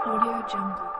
Audio Jungle.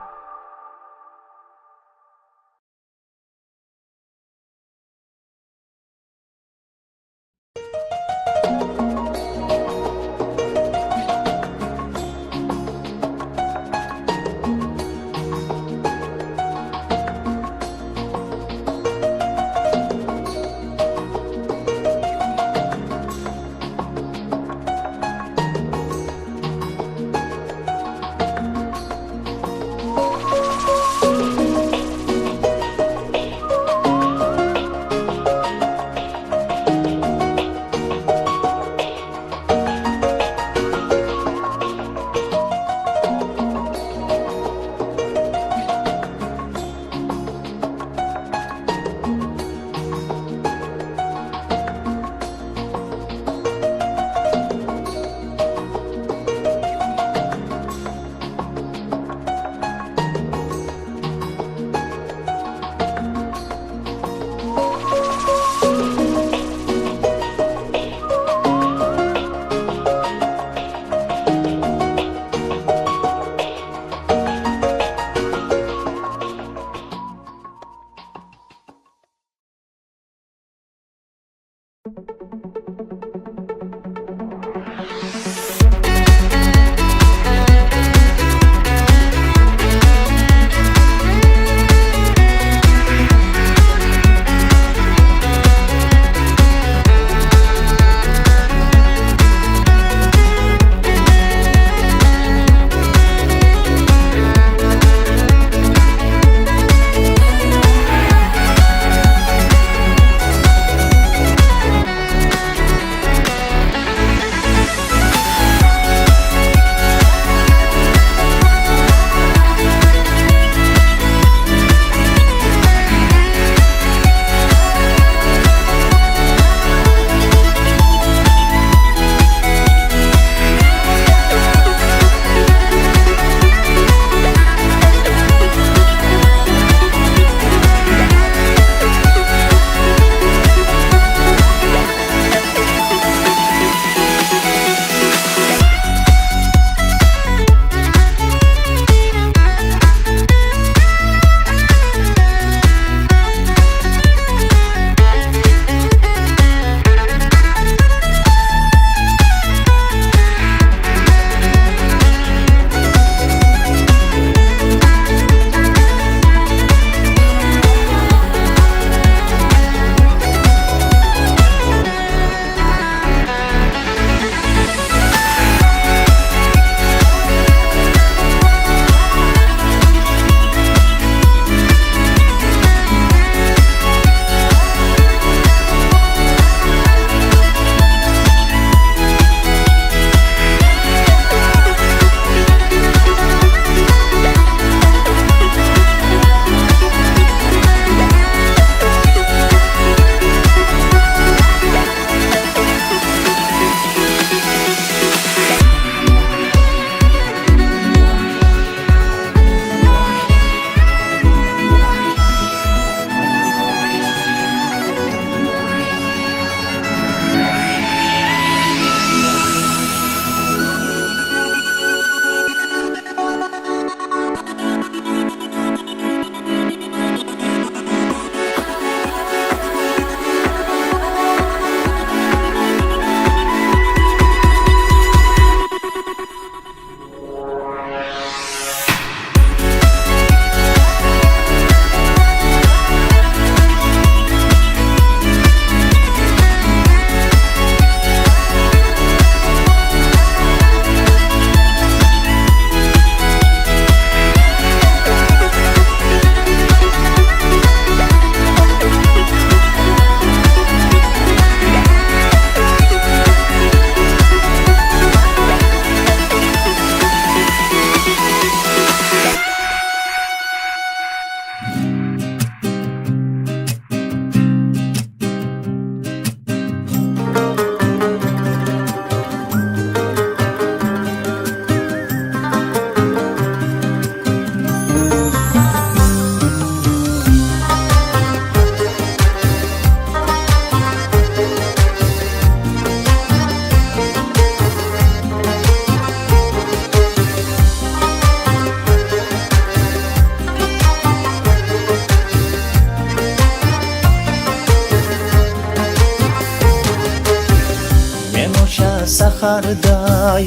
qahrida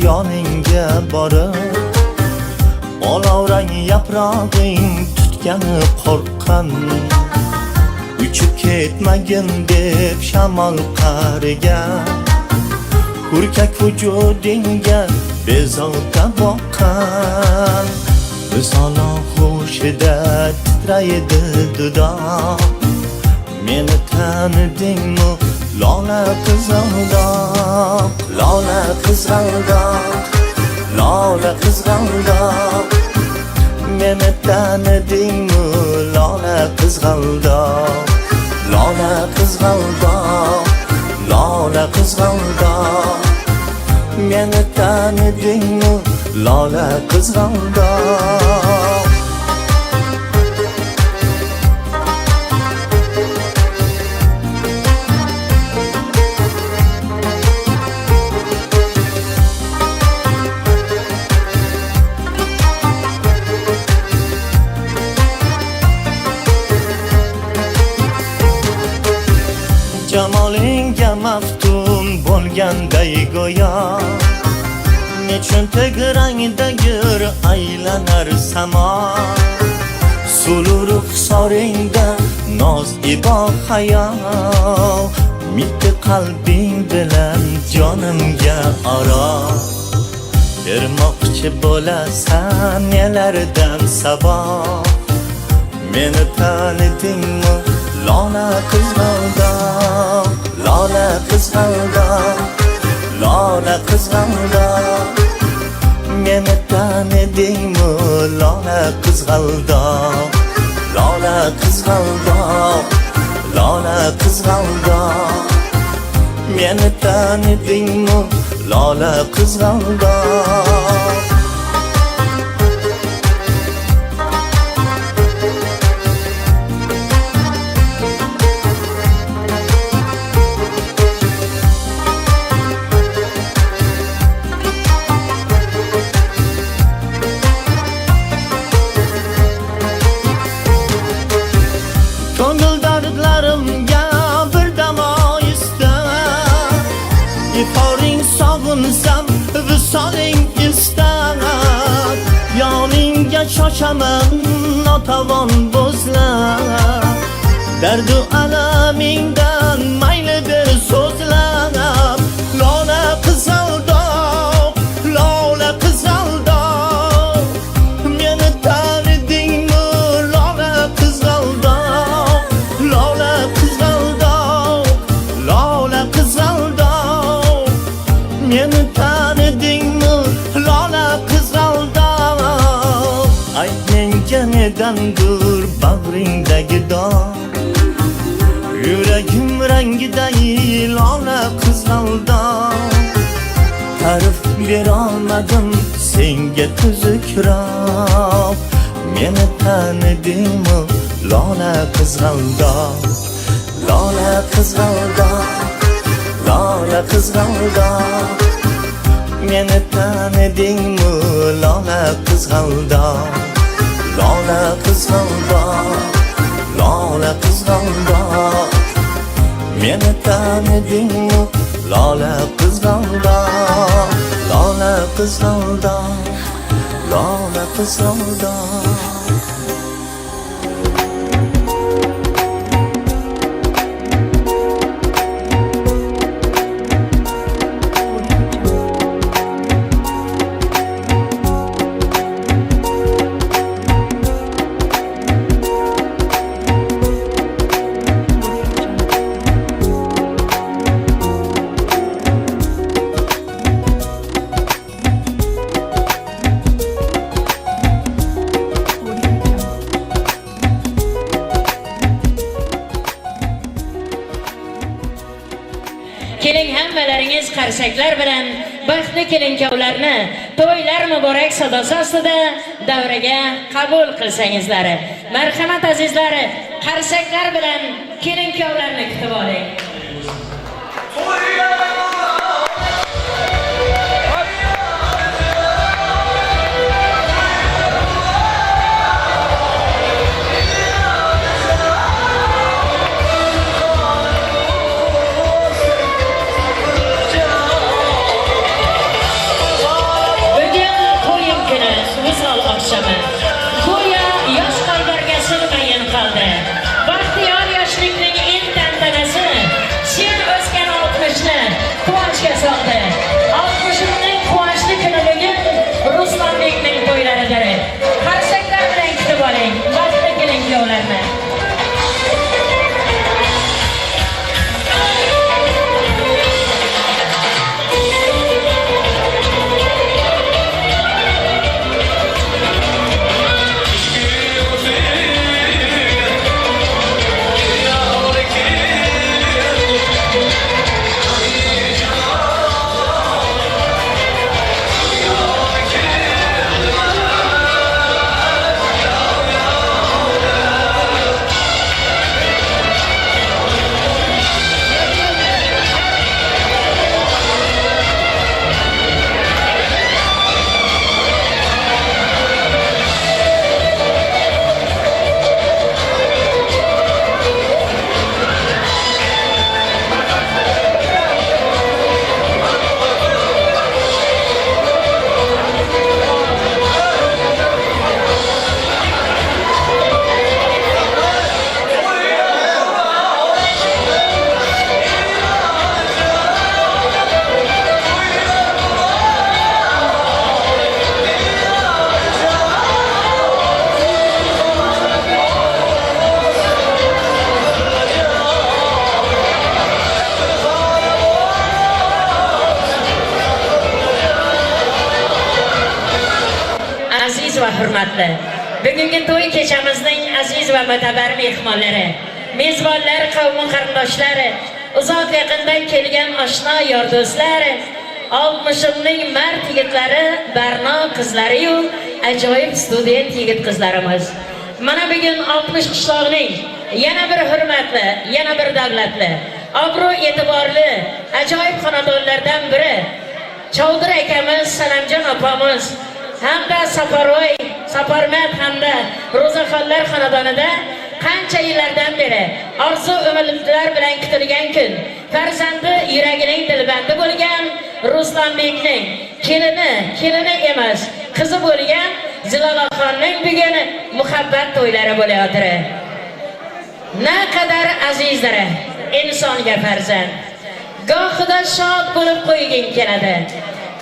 yoningga borib, olovrang yaprog'ing tutgani qo'rqqan, uchib ketmagin deb shamol qarigan, hurkak vujudingga bezovta boqqan, misolo xushida titraydi dudoq, meni tanidingmi lola qizg'aldoq, lola qizg'aldoq, lola qizg'aldoq, meni tanidingmi lola qizg'aldoq, lola qizg'aldoq, lola qizg'aldoq, meni tanidingmi lola qizg'aldoq. Jamolingga maftun bo'lganday go'yo, nechun tegrangdagir aylanar samo, sulu ruxsoringda noz ibo hayo, mitti qalbing bilan jonimga oro, bermoqchi bo'lasan nelardan sabab, meni tanidingmi lola qizg'aldoq, lola qizg'aldoq, lola qizg'aldoq, meni tanidingmi lola qizg'aldoq, lola qizg'aldoq, lola qizg'aldoq, meni tanidingmi lola qizg'aldoq. Shoshaman notavon bo'zlab, dardu alamingdan maylidir so'zlab, lola qizg'aldoq, lola qizg'aldoq, meni tanidingmi lola qizg'aldoq, lola qizg'aldoq, lola qizg'aldoq, meni tanidingmi lola qizg'aldoq. Nedandir bag'ringdagi dog', yuragim rangidagi lola qizg'aldoq, ta'rif berolmadim senga tuzukroq, meni tanidingmi lola qizg'aldoq, lola qizg'aldoq, lola qizg'aldoq, meni tanidingmi lola qizg'aldoq, lola qizg'aldoq, lola qizg'aldoq, meni tanidingmi lola qizg'aldoq, lola qizg'aldoq, lola qizg'aldoq. Keling hammalaringiz qarsaklar bilan baxtli kelinkovlarni to'ylar muborak sadosi ostida davraga qabul qilsangizlar. Marhamat azizlari, qarsaklar bilan kelinkovlarni kutib oling. o'xshaman. Go'yo yosh qalblarga sig'magan qoldi. Baxtiyor yoshlikning eng tantanasi sen o'sgan 60ni quvonchga soldi. 60ning quvonchli kuni bugun Ruslanbekning to'ylaridir. Qarsaklar bilan kutib oling. Baxtli kelin-kuyovlarni. Va hurmatli, bugungi to'y kechamizning aziz va mo'tabar mehmonlari, mezbonlar, qavm qarindoshlari, uzoq yaqindan kelgan oshna yor do'stlari, 60ning mard yigitlari, barno qizlari-yu ajoyib student yigit qizlarimiz. Mana bugun 60 qishloqning yana bir hurmatli, yana bir davlatli, obro' e'tiborli, ajoyib xonadonlardan biri Chavdir akamiz, Salamjon opamiz hamda Safaroy, Saparmat hamda Ro'zaxonlar xonadonida qancha yillardan beri orzu umidlar bilan kutilgan kun, farzandi yuragining dilbandi bo'lgan Ruslanbekning kelini emas, qizi bo'lgan Zilolaxonning bugun muhabbat to'ylari bo'layotir. Naqadar azizdir insonga farzand. Gohida shod bo'lib qo'yging keladi.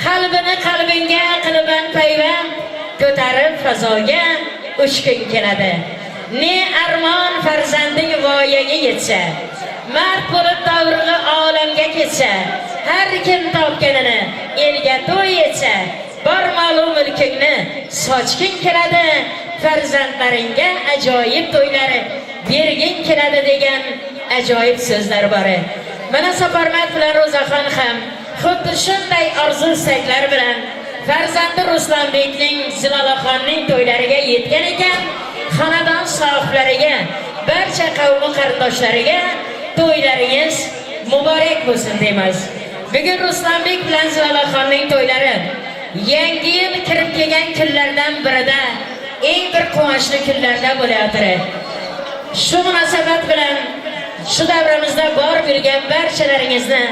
Qalbini qalbinga qilban payvand ko'tarib fazoga uchging keladi. Ne armon farzanding voyaga yetsa, mard bo'lib davrig'i olamga ketsa, har kim topganini elga to'y etsa, bor ma'lum mulkingni sochging keladi, farzandlaringga ajoyib to'ylari berging keladi degan ajoyib so'zlar bor. Mana Saparmat bilan Ro'zaxon ham xuddi shunday orzu istaklar bilan farzandi Ruslanbekning, Zilolaxonning to'ylariga yetgan ekan, xonadon sohiblariga, barcha qavm qarindoshlariga to'ylaringiz muborak bo'lsin deymiz. Bugun Ruslanbek bilan Zilolaxonning to'ylari yangi yil kirib kelgan kunlardan birida eng bir quvonchli kunlarda bo'layotir. Shu munosabat bilan shu davramizda bor bilgan barchalaringizni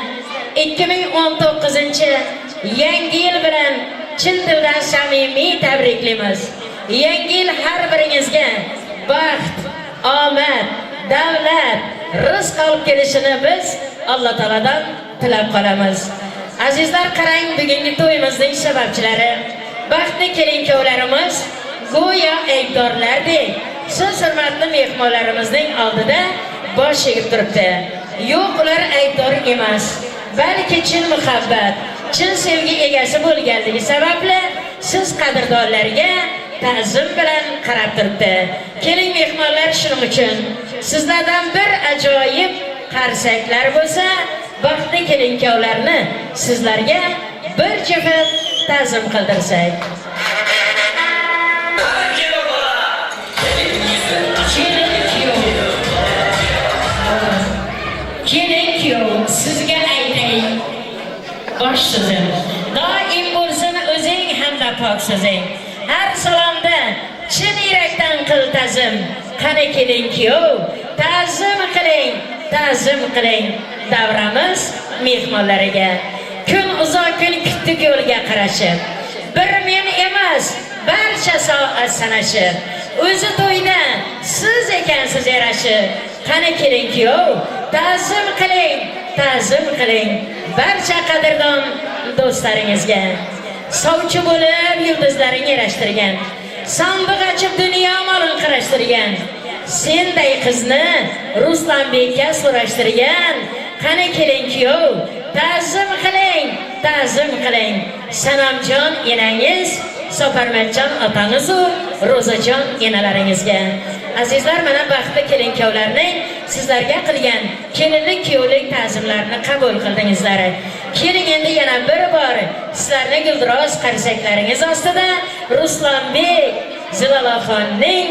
2019-yangi yil bilan chin dildan samimiy tabriklaymiz. Yangi yil har biringizga baxt, omad, davlat, rizq olib kelishini biz Alloh taoladan tilab qolamiz. Azizlar, qarang, bugungi to'yimizning sababchilari, baxtli kelin-kuyovlarimiz go'yo aybdorlardek siz hurmatli mehmonlarimizning oldida bosh egib turibdi. Yo'q, ular aybdor emas, balki chin muhabbat, chin sevgi egasi bo'lganligi sababli siz qadrdonlarga ta'zim bilan qarab turibdi. Keling mehmonlar, shuning uchun sizlardan bir ajoyib qarsaklar bo'lsa, baxtli kelin-kuyovlarni sizlarga bir jihat ta'zim qildirsak. Kelin-kuyov, sizga aytay, bosh so'zim doim bo'lsin o'zing hamda pok so'zing. Har salomda chin yurakdan qil ta'zim. Qani kelin-kuyov, ta'zim qiling davramiz mehmonlariga. Kun uzoq kun kutdik yo'lga qarashib. Bir men emas, barcha soat sanashib, o'zi to'yda siz ekansiz yarashib. Qani keling kuyov, ta'zim qiling, ta'zim qiling barcha qadrdon do'stlaringizga. Sovchi bo'lib yulduzlaring yarashtirgan, sandiq ochib dunyo molin qarashtirgan, senday qizni Ruslanbekka so'rashtirgan. Qani keling kuyov, ta'zim qiling, ta'zim qiling. Sanamjon enangiz, Soparmatjon otangiz va Ro'zajon enalaringizga. Azizlar, mana baxtli kelin-kuyovlarning sizlarga qilgan kelinlik kuyovlik ta'zimlarini qabul qildingizlar. Keling endi yana bir bor sizlarni guldiroz qarsaklaringiz ostida Ruslanbek Zilolaxonning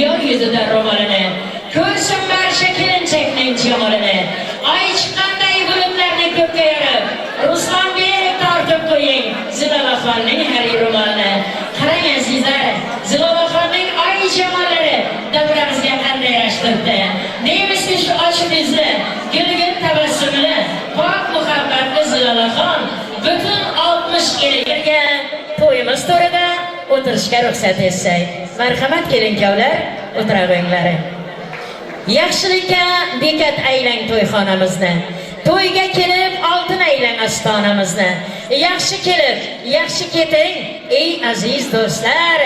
yor yuzida ro'molini, ko'rsin barcha kelinchakning jamolini. Oy chiqqanday bulutlarni ko'kka yorib, Ruslanbek tortib qo'ying Zilolaxonning har ro'molini. Qarang azizlar, Zilolaxonning oy jamollari davramizga qanday yarashtirdi. Neymizki shu ochiq yuzli, gulgul tabassumli, pok muhabbatli Zilolaxon butun 60 yilga to'yimiz to'rida o'tirishga ruxsat etsak. Marhamat kelin-kuyovlar, o'tiravinglar. Yaxshilikka bekat aylang to'yxonamizni. To'yga kelib oltin aylang ostonamizni. Yaxshi kelib, yaxshi keting, ey aziz do'stlar.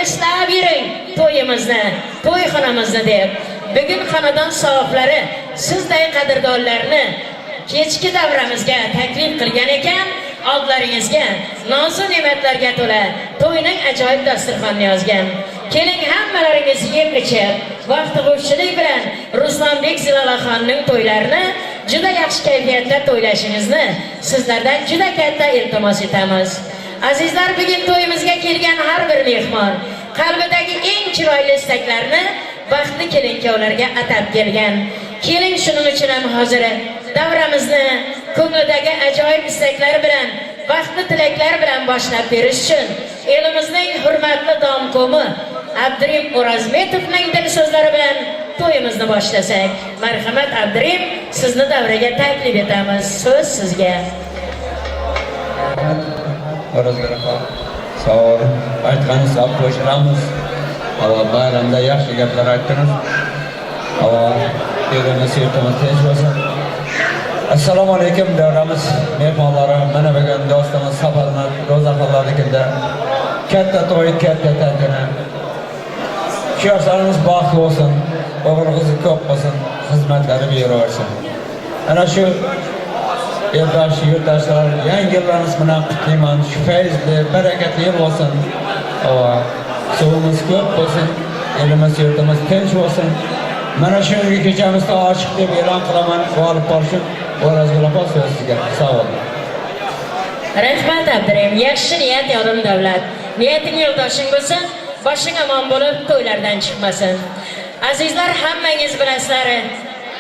Eslab yuring to'yimizni, to'yxonamizni deb. Bugun xonadon sohiblari sizday qadrdonlarni kechki davramizga taklif qilgan ekan. Oldlaringizga nozu ne'matlarga to'la to'yning ajoyib dasturxonni yozgan. Keling hammalaringiz yeb ichib, vaqt g'urchilik bilan Ruslanbek Zilolaxonning to'ylarini juda yaxshi kayfiyatda to'ylashingizni sizlardan juda katta iltimos etamiz. Azizlar, bugun to'yimizga kelgan har bir mehmon qalbidagi eng chiroyli istaklarni baxtli kelin-kuyovlarga atab kelgan. Keling shuning uchun ham hozir davramizni ko'nglidagi ajoyib istaklar bilan, baxtli tilaklar bilan boshlab berish uchun elimizning hurmatli domkomi Abdurim O'razmetovning dil so'zlari bilan to'yimizni boshlasak. Marhamat Abdurim, sizni davraga taklif etamiz. So'z sizga. O'razmetovlar, sog' bo'ling. Aytganingiz sog' qo'shilamiz. Bayramda yaxshi gaplar aytdingiz. Elimiz yurtimiz tinch bo'lsin. Assalomu alaykum davramiz mehmonlari. Mana bugun do'stimiz Safarmat Ro'zaxonlarnikida katta to'y, katta tantana. Yoshlarimiz baxtli bo'lsin, o'g'il qizi ko'p bo'lsin, xizmatlari beraversin. Ana shu yurtdoshlar, yangi yillarimiz bilan qutlayman. Shu fayzli, barakatli bo'lsin. Suvimiz ko'p bo'lsin, elimiz yurtimiz tinch bo'lsin. Mana shu kechamizni ochiq deb e'lon qilaman. G'olib bo'lishib, O'razmetovlar so'zingizga. Sog' bo'ling. Rahmat Abdurim, yaxshi niyat yorim davlat. Niyating yo'ldoshing bo'lsin, boshing omon bo'lib, to'ylardan chiqmasin. Azizlar, hammangiz bilasizlar,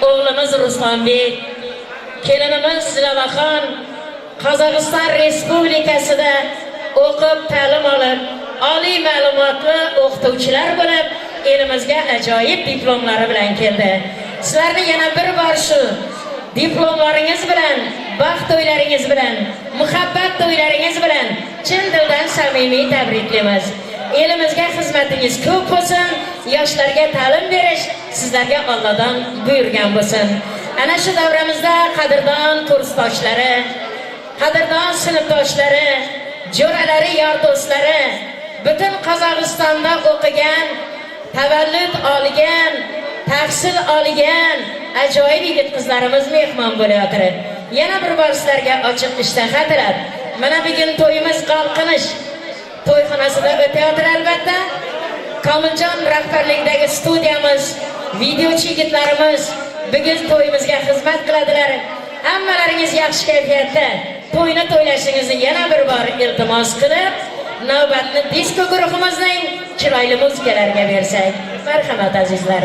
o'g'limiz Ruslanbek, kelinimiz Zilolaxon Qozog'iston Respublikasida o'qib, ta'lim olib, oliy ma'lumotli o'qituvchilar bo'lib, elimizga ajoyib diplomlari bilan keldi. Sizlarni yana bir bor shu diplomlaringiz bilan, baxt to'ylaringiz bilan, muhabbat to'ylaringiz bilan chin dildan samimiy tabriklaymiz. Elimizga xizmatingiz ko'p bo'lsin, yoshlarga ta'lim berish sizlarga Allohdan buyurgan bo'lsin. Ana shu davramizda qadrdon kursdoshlari, qadrdon sinfdoshlari, jo'ralari-Elyor do'stlari, butun Qozog'istonda o'qigan, tavallud olgan, tahsil olgan ajoyib yigit qizlarimiz mehmon bo'layotir. Yana bir bor sizlarga ochiq ishtaha tilab, mana bugun to'yimiz qalqinish to'yxonasida o'tayotir albatta. Komiljon rahbarligidagi studiyamiz, videochi yigitlarimiz bugun to'yimizga xizmat qiladilar. Hammalaringiz yaxshi kayfiyatda to'yni to'ylashingizni yana bir bor iltimos qilib, navbatni disko guruhimizning chiroyli muzikalariga bersak. Marhamat azizlar.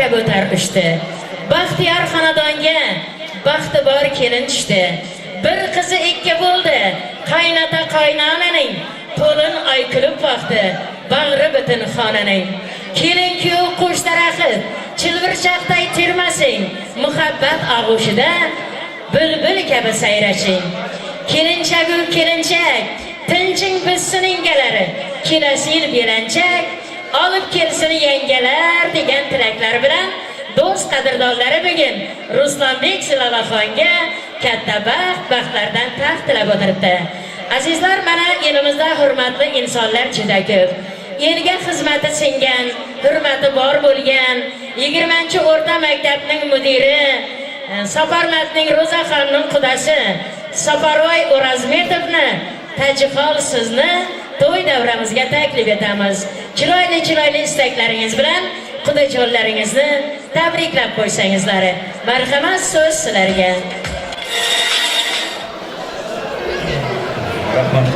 kabutar uçdi. Baxtiyor xonadonga baxti bor kelin tushdi. Bir qizi ikki bo'ldi, qaynota qaynonaning to'lin oy kulib vaqti, bag'ri butun xonaning. Kelin-ku qo'sh tarafı chilvirchoqday termasing, muhabbat og'ushida bulbul kabi sayrashing. Kelinchagu kelinchak, tinching bizsin ingalari, kelasi yil belanchak, olib kelsin yangalar degan tilaklar bilan do'st qadrdonlari bugun Ruslanbek Zilovaxonga katta baxtlardan tilab o'tiribdi. Azizlar, mana elimizda hurmatli insonlar juda ko'p. Elga xizmati singan, hurmati bor bo'lgan 20-o'rta maktabning mudiri, Safarmatning Ro'zaxonning qudasi Safarvoy O'razmetovni tajifol sizni to'y davramizga taklif etamiz. Chiroyli istaklaringiz bilan qudajonlaringizni tabriklab qo'ysangizlar. Marhamat, so'z sizlarga. Rahmat.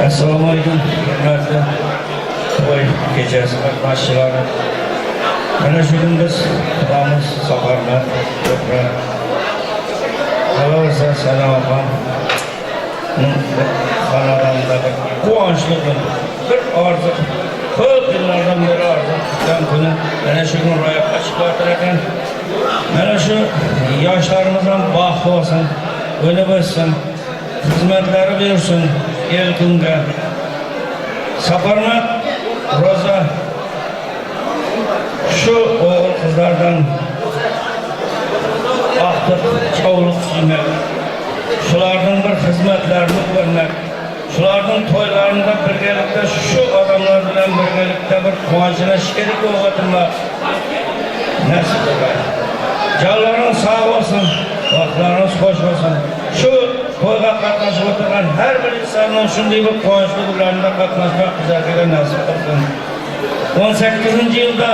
Assalomu alaykum, hurmatli to'y kechasi qatnashchilari. Mana shu kun biz qilamiz safarlar, ko'proq. Qolaversa Sanoqam xonadonidagi quvonchli kun, bir orzu, ko'p yillardan beri orzu kutgan kuni mana shu kun ro'yobga chiqib ekan. Mana shu yoshlarimizdan baxt bo'lsin, o'lib o'ssin, xizmatlari bersin el kunga. Safarmat Roza şu oğul kızlardan aktif çavuluq suymak, şulardan bir hizmetlerini görmek, şulardan toylarında birgelikte şu adamlar bilen birgelikte bir kuvvancına şikerik oğlatırlar. Nasip eder. Canlarınız sağ olsun, vaktlarınız hoş olsun. Şu toyga katlaşıp oturgan her bir insanın şunday bir kuvvançlı günlerinde katlaşmak güzellikle nasip olsun. 18. yılda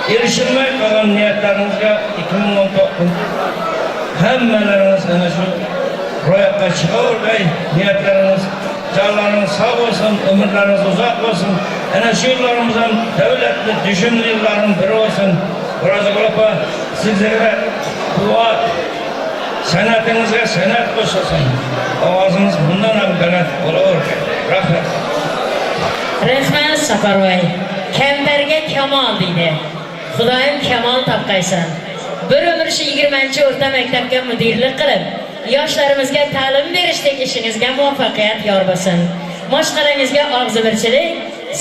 erişilmek kalan niyetlerimizde 2019 hemmeleriniz ana şu ro'yobga chiqavermay niyetleriniz, canlarınız sağ olsun, ömürleriniz uzak olsun. Ana şu yıllarımızdan devletli, düşünlü yılların biri olsun. Burası opa sizlere dua, sanatınızga sanat koşulsun. Avazınız bundan hem kanat olur. Rahmet. Rahmat Safarvoy. Kamtarga kamol deydi. Xudoyim kamol topqaysan. Bir umr shu 20-o'rta maktabga mudirlik qilib, yoshlarimizga ta'lim berishdek ishingizga muvaffaqiyat yor bo'lsin. Boshqalaringizga og'zibirchilik,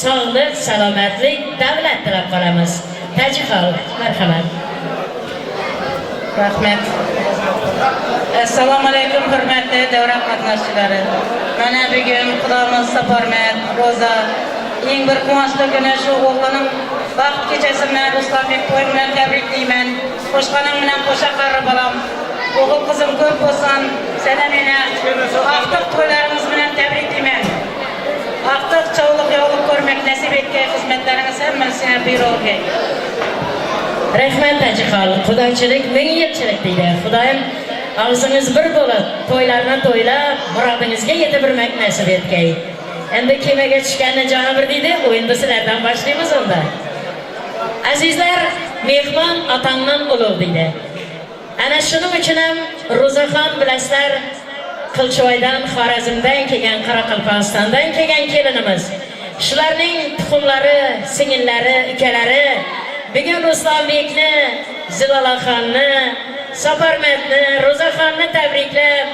sog'lik, salomatlik, davlat tilab qolamiz. Tajihol, marhamat. Rahmat. Assalomu alaykum hurmatli davra qatnashchilari. Mana bugun Xudomiz Safarmat Roza eng bir quvonchli kuni shu o'g'lining baxt kechasi bilan Ruslanbek to'y bilan tabriklayman. Qo'shqanim bilan qo'sha qarri bolam. O'g'il qizim ko'p bo'lsin. Sana meni aqtiq to'ylarimiz bilan tabriklayman. Aqtiq chavliq yog'liq ko'rmak nasib etgan xizmatlaringiz hammasini buyurgay. Rahmat tajihol, xudochilik ming yilchilik deydi. Xudoyim og'zingiz bir bo'lib, to'ylarni to'ylab, murodingizga yetib birmak nasib etgay. Endi kemaga tushganni joni bir deydi, o'yinda sizlardan boshlaymiz unda. Azizlar, mehmon otangdan ulug' deydi. Ana shuning uchun ham Ro'zaxon bilasizlar, Qilchoydan, Xorazmdan kelgan, Qoraqalpog'istondan kelgan kelinimiz. Shularning tuxumlari, singillari, ukalari bugun Ruslanbekni, Zilovaxonni, Safarmatni, Ro'zaxonni tabriklab,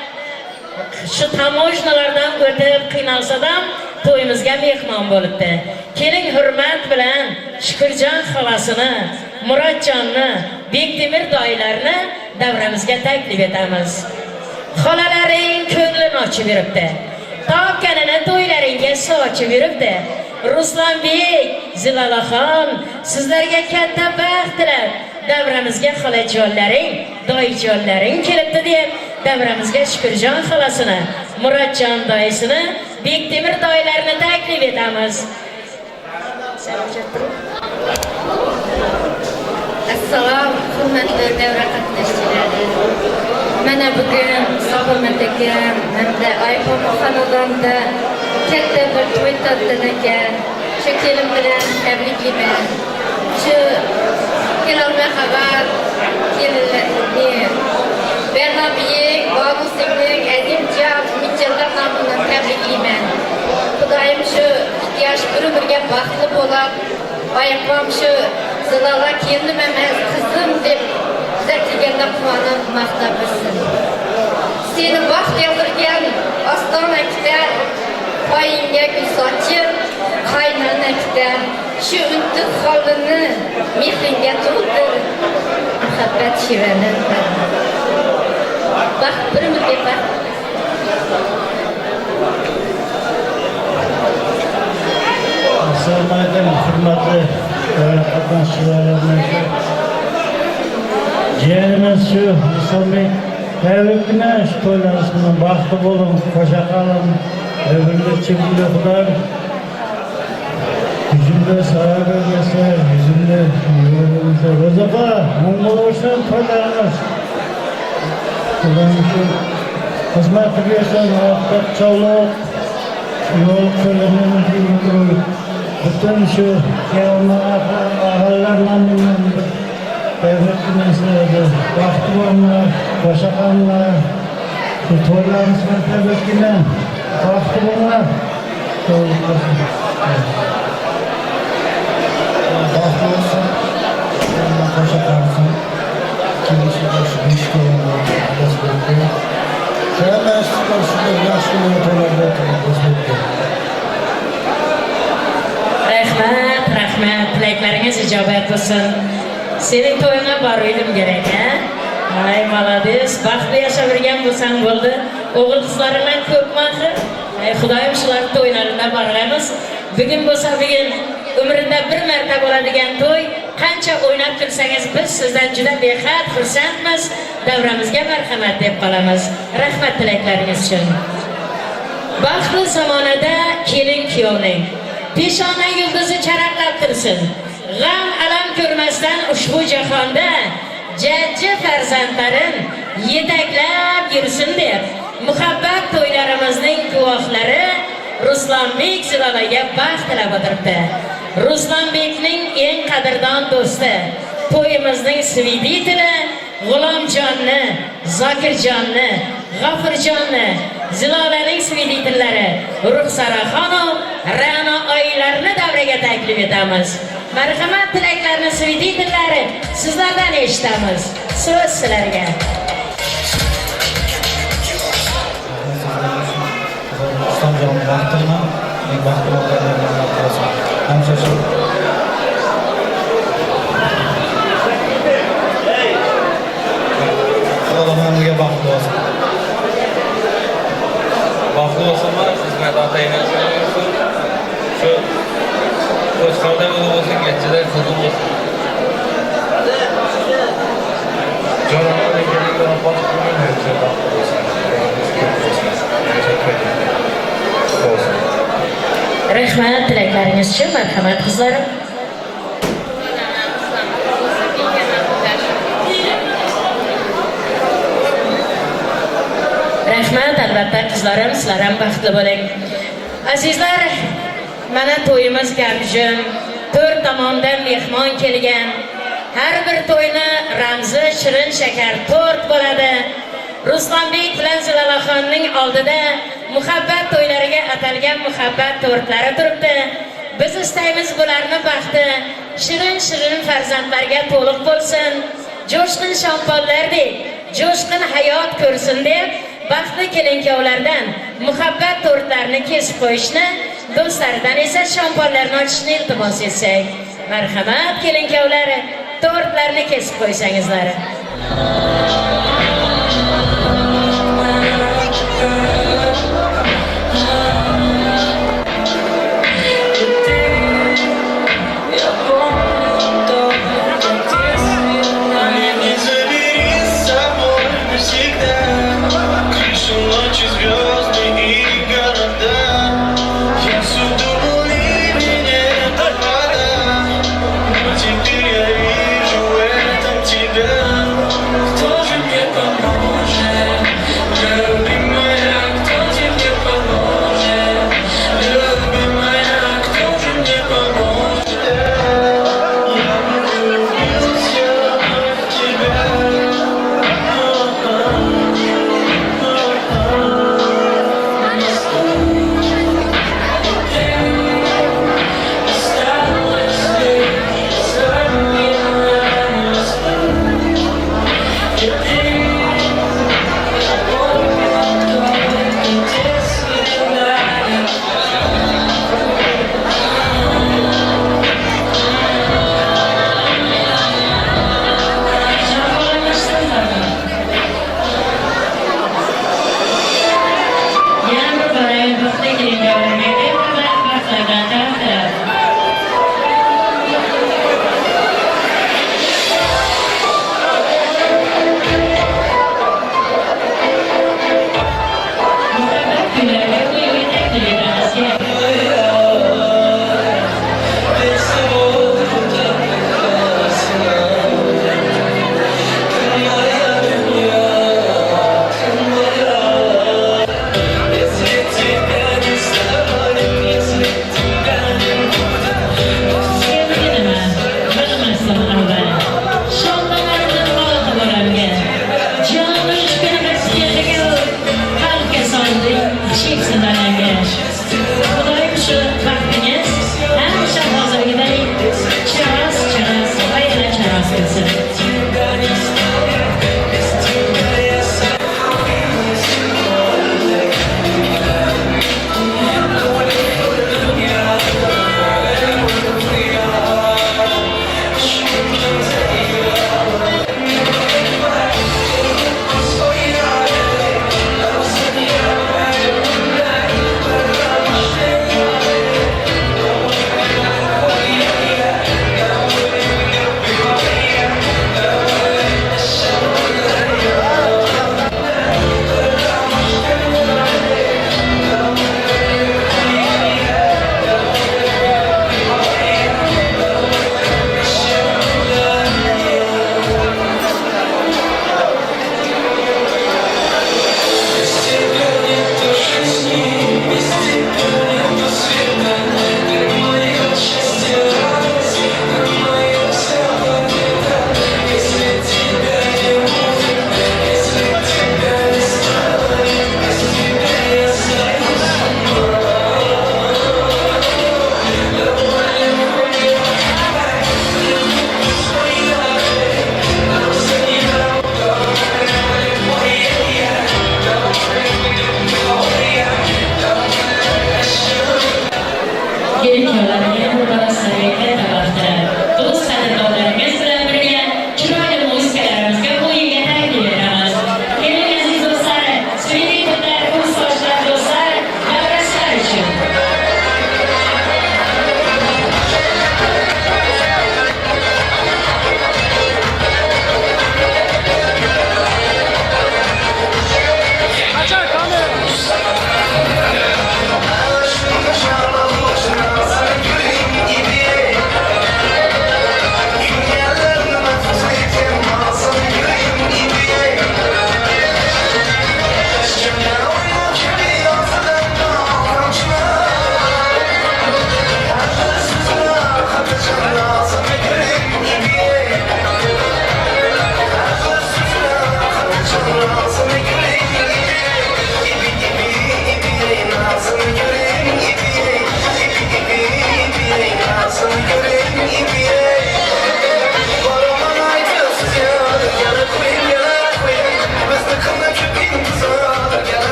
shu tamojnalardan o'tib qiynalsa-da to'yimizga mehmon bo'libdi. Keling hurmat bilan Shukurjon xolasini, Murodjonni, Bektemir doylarni davramizga taklif etamiz. Xolalaring ko'nglini ochib yuribdi. Topganini to'ylaringga sochib yuribdi. Ruslanbek, Zilovaxon sizlarga katta baxt tilab davramizga xolajonlaring, doyjonlaring kelibdi deb davramizga Shukurjon xolasini, Murodjon doyisini, Bektemir doylarini taklif etamiz. Assalom, hurmatli davra qatnashchilari. Mana bugun Safarmat aka hamda iPhone xonadonida katta bir to'y totdi ekan. Shu kelin bilan tabriklayman. Şu kelolma xabar Bernabiyik, Bamusinglik, Azimjon, Mitchellar nomidan tabriklayman. Xudoyim shu ihtiyoj bir-biriga baxtli bo'lib, oyapam shu Zilola kendim emas, qizim deb kuzatilganda quvonib maqtab bilsin. Seni baxt yozdirgan ostona kitar, poyingga gul sochib, qaynona kitar. Shu untiq holini mehringga to'ldir. Muhabbat shivani. Baxt bir-biriga baxt. Assalomu alaykum, hurmatli qatnashchilarimiz. Jiyanimiz shu Isombek tabrikna shu to'ylarimiz bilan baxtli bo'ling, qo'sha qolin. Ömründe çekili kadar yüzümde sağa bölgesi, yüzümde yolumuzda Rozaka, Mosты-Rovshen toylarımız. Kullanım şu hizmet ediyorsan, muhakkak çağlık, yol köylerinin bir bütün şu ağalarla devletinin sırada baktı olanlar, başakanlar, şu toylarımızın tebrikine baktı bunlar. Baktı olsun, başakansın, kimisi başı düştü olanlar, destekli. Şöyle mesut olsun, yaşlı yöntemlerde destekli. Rahmat, tilaklaringiz ijobat bo'lsin. Sening to'yingga boraydim kerak, ha? Ay, malades, baxtli yashavergan bo'lsang bo'ldi. O'g'il qizlaringdan ko'pmi? Ay, Xudoyim shular to'ylarida boramiz. Bugun bo'lsa bugun umrinda bir marta bo'ladigan to'y. Qancha o'ynab tursangiz biz sizdan juda behad xursandmiz. Davramizga marhamat deb qolamiz. Rahmat tilaklaringiz uchun. Baxtli zamonada kelin kuyovning peshona yulduzi charaqlab tursin. G'am alam ko'rmasdan ushbu jahonda jajji farzandlarin yetaklab yursin deb muhabbat to'ylarimizning guvohlari Ruslanbek Zilolaga baxt tilab o'tiribdi. Ruslanbekning eng qadrdon do'sti, to'yimizning sviditini G'ulomjonni, Zokirjonni, G'afurjonni, Zilolaning sviditillari Ruxsaraxonu, Ra'no oilarini davraga taklif etamiz. Marhamat tilaklarni sviditillari sizlardan eshitamiz. So'z sizlarga. İslamjon baxtini, baxtli bo'lganlarga qarasin. Hamsa shu. Xudolarga baxtli bo'lsin. Baxtli bo'lsinmi, xizmat otayman shu o'zqarda bo'lsin, ketchilar qizim bo'lsin. Joralar-Elyor baxtli bo'lsin. Rahmat tilaklaringiz uchun, marhamat qizlarim. Rahmat, albatta qizlarim, sizlar ham baxtli bo'ling. Azizlar, mana to'yimiz gavjum, to'rt tomondan mehmon kelgan. Har bir to'yni ramzi shirin shakar tort bo'ladi. Ruslanbek bilan Zilolaxonning oldida muhabbat to'ylariga atalgan muhabbat tortlari turibdi. Biz istaymiz bularni baxti shirin-shirin farzandlarga to'liq bo'lsin. Jo'shqin shamponlardek jo'shqin hayot ko'rsin deb baxtli kelinkavlardan muhabbat tortlarini kesib qo'yishni, do'stlaridan esa shamponlarni ochishni iltimos etsak. Marhamat kelinkavlari, tortlarni kesib qo'ysangizlar. Теперь я вижу в этом тебя. Кто же мне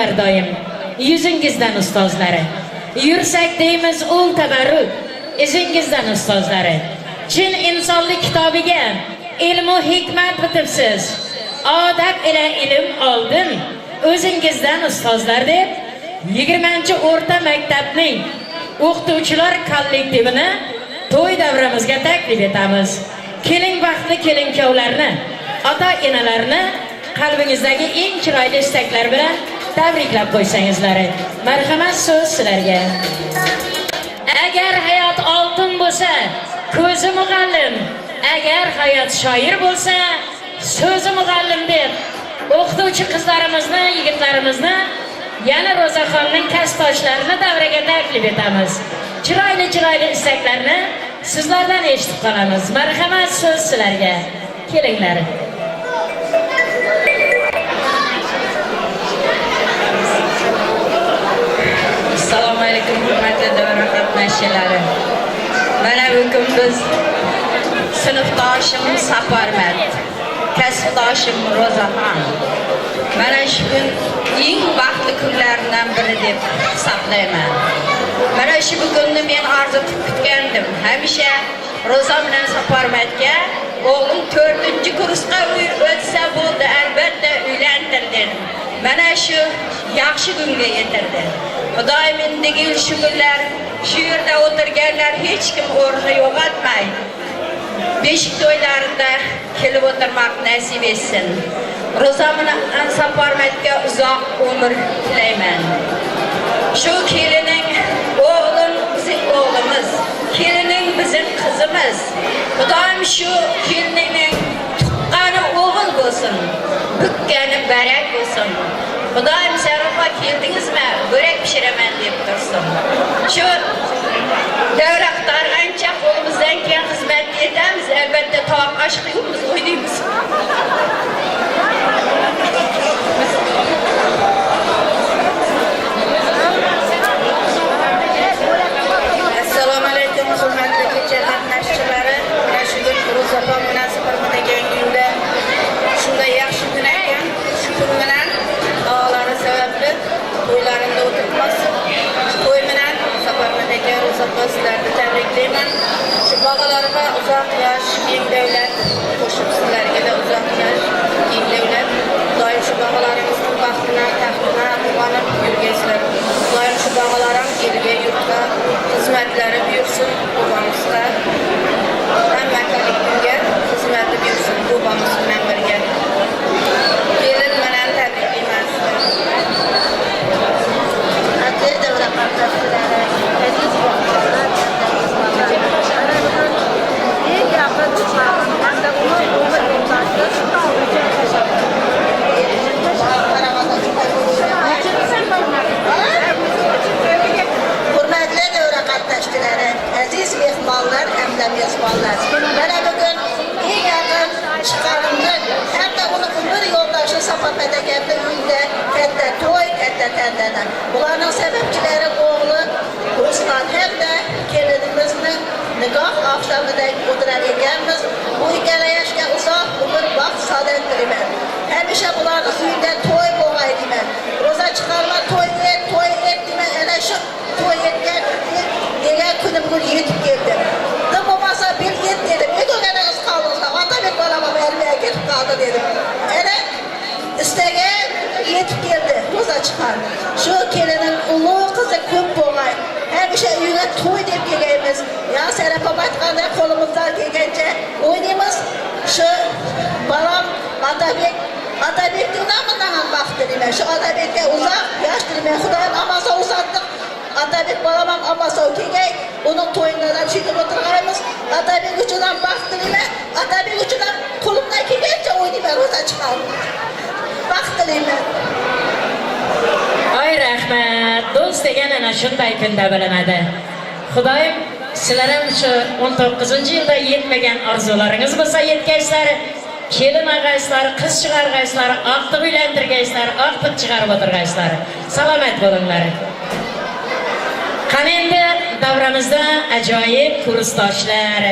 har doim yuzingizdan ustozlari. Yursak deymiz ul tabarruk, izingizdan ustozlari. Chin insonlik kitobiga ilmu hikmat bitibsiz. Odab ila ilm oldim, o'zingizdan ustozlar deb 20-o'rta maktabning o'qituvchilar kollektivini to'y davramizga taklif etamiz. Keling baxtli kelinkovlarni, ota-onalarni qalbingizdagi eng chiroyli istaklar bilan tabriklab qo'ysangizlar. Marhamat, so'z sizlarga. Agar hayot oltin bo'lsa, ko'zi muallim. Agar hayot shoir bo'lsa, so'zi muallim deb o'qituvchi qizlarimizni, yigitlarimizni, yana Ro'zaxonning kasbdoshlarini davraga taklif etamiz. Chiroyli istaklarni sizlardan eshitib qolamiz. Marhamat, so'z sizlarga. Kelinglar. Assalomu alaykum, hurmatli davra qatnashchilari. Mana bugun biz sinfdoshim Safarmat, kasbdoshim Ro'zaxon. Mana shu kun eng baxtli kunlardan biri deb hisoblayman. Mana shu bugunni men orzu kutgandim. Hamisha Ro'za bilan Safarmatga o'g'lim 4-kursga o'tsa bo'ldi, albatta uylantir dedim. Mana shu yaxshi kunga yetirdi. Xudoyim endigi shu kunlar shu yerda o'tirganlar hech kim o'rni yo'qotmay beshik to'ylarida kelib o'tirmoq nasib etsin. Ro'za bilan Safarmatga uzoq umr tilayman. Shu kelining o'g'lim bizning o'g'limiz, kelining bizning qizimiz. Xudoyim shu kelinning tuqqani o'g'il bo'lsin, bukkani barak bo'lsin. Xudoyim Sarofa keldingizmi? Börek pishiraman deb tursin. Shu davlatlar ancha qo'limizdan keyin xizmat etamiz, albatta tovoq oshqiymiz, o'ynaymiz. Assalomu alaykum, hurmatli kecha qatnashchilari. Mana shu kun Ro'zaxon munosabati degan kunda shunday yaxshi kun ekan. Shu kun bilan Allohning sababli to'ylarimda o'tibmiz. To'y bilan Safarmatga Ro'zaxon sizlarni tabriklayman. Shu bog'larga uzoq yosh, keng davlat, qo'shib sizlarga uzoq yosh, keng davlat. Doim shu bog'laringizning baxtidan, taxtidan quvonib yurgaysizlar. Doim shu bog'larim elga, yurtga xizmatlari buyursin, o'zimizga hamma kollektivga xizmati buyursin, o'zimiz bilan birga. Kelin bilan tabriklayman sizlarni. Aziz davra qatnashchilari, aziz bog'lar, hurmatli davra qatnashchilari, aziz mehmonlar hamda mezbonlar. Mana bugun eng yaqin chiqarimni hamda uni umr yo'ldoshi Safarmat akamning uyida katta to'y, katta tantana. Bularning sababchilari o'g'li Ruslan hamda kelinimizni nikoh oqshomida o'tirar ekanmiz. Bu ikkala yoshga uzoq umr baxt saodat tilayman. Hamisha bularning uyida to'y bo'lg'ay deyman. Ro'za chiqarma to'y et deyman. Ana shu to'y etgan degan kunim bugun yetib keldi. Nima bo'lmasa bil et dedim. Edo'ganagiz qoldi. Otabek bolam elmaya ketib qoldi dedim. Ana istagan yetib keldi. Ro'za chiqar. Shu kelining ulug' qizi ko'p bo'lg'ay. Hamisha uyga to'y deb kelganmiz. Ya Serapam aytganda qo'limizdan kelgancha o'ynaymiz. Shu bolam Otabekning nomidan ham baxt tilayman. Shu Otabekka uzoq yosh tilayman. Xudoyim amosa uzatdi. Otabek bolam ham amosa kelgay. Uning to'yidan chekib o'tirganmiz. Otabek uchun ham baxt tilayman. Otabek uchun ham qo'limdan kelgancha o'ynayman, ro'za chiqarib. Baxt tilayman. Ay rahmat, do'st degan ana shunday kunda bilinadi. Xudoyim sizlar ham shu 19-yilda yetmagan orzularingiz bo'lsa yetkazsizlar. Kelin ag'aysizlar, qiz chiqarg'aysizlar, oqtiq uylantirgaysizlar, oqtiq chiqarib o'tirgaysizlar. Salomat bo'linglar. Qani endi davramizda ajoyib kursdoshlar,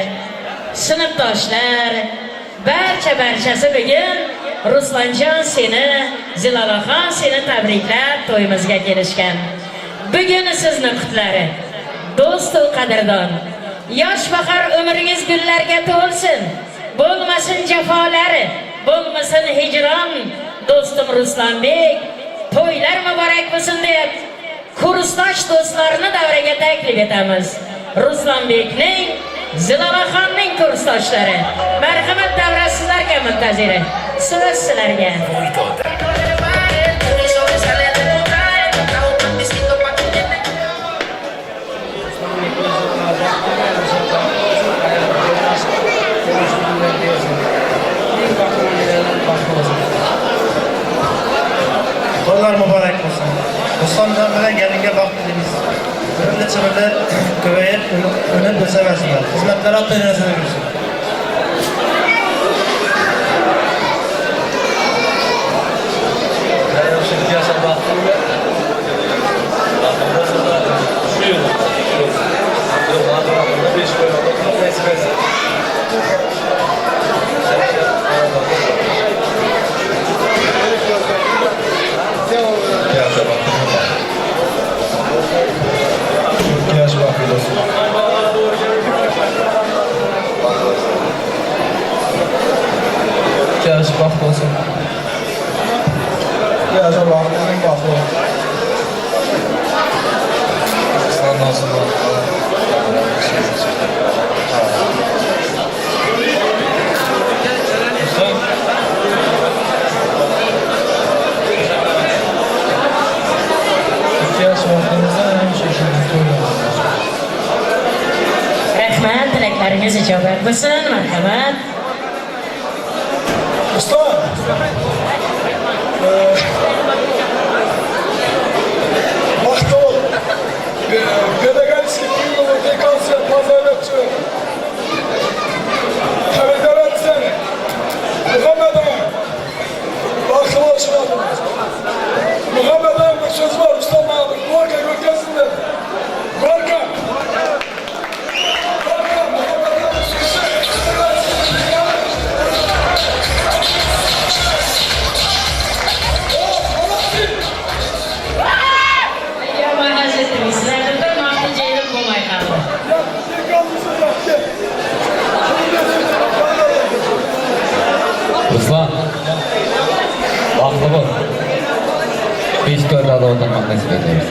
sinfdoshlar, barchasi bugun Ruslanjon seni, Zilolaxon seni tabriklab to'yimizga kelishgan. Bugun sizni qutlari. Do'st va qadrdon, yosh bahor umringiz gullarga to'lsin. Bo'lmasin jafolari, bo'lmasin hijron. Do'stim Ruslanbek, to'ylar muborak bo'lsin deb kursdosh do'stlarni davraga taklif etamiz. Ruslanbekning, Zilolaxonning kursdoshlari. Marhamat, davra sizlarga muntazir. So'z sizlarga. To'ylar muborak bo'lsin. Ruslanjon bilan galinga baxtlilik. Birinchi chig'ida ko'payib, uni o'saversinlar. Xizmatlar ota-onasiga yursin. Rahmat, tilaklaringiz ijobat bo'lsin. Marhamat. Usta, Mahtor, pedagogический клуб, деканция, пазарчы, федерация, Muhammed'e, bakılaşın adımız. Muhammed'e bir söz var, Mustafa abi, Gorka gökyüzünde. Gorka. Ruslan, baxtlı bol. 5 to'yda o'tirmoq nasib etamiz.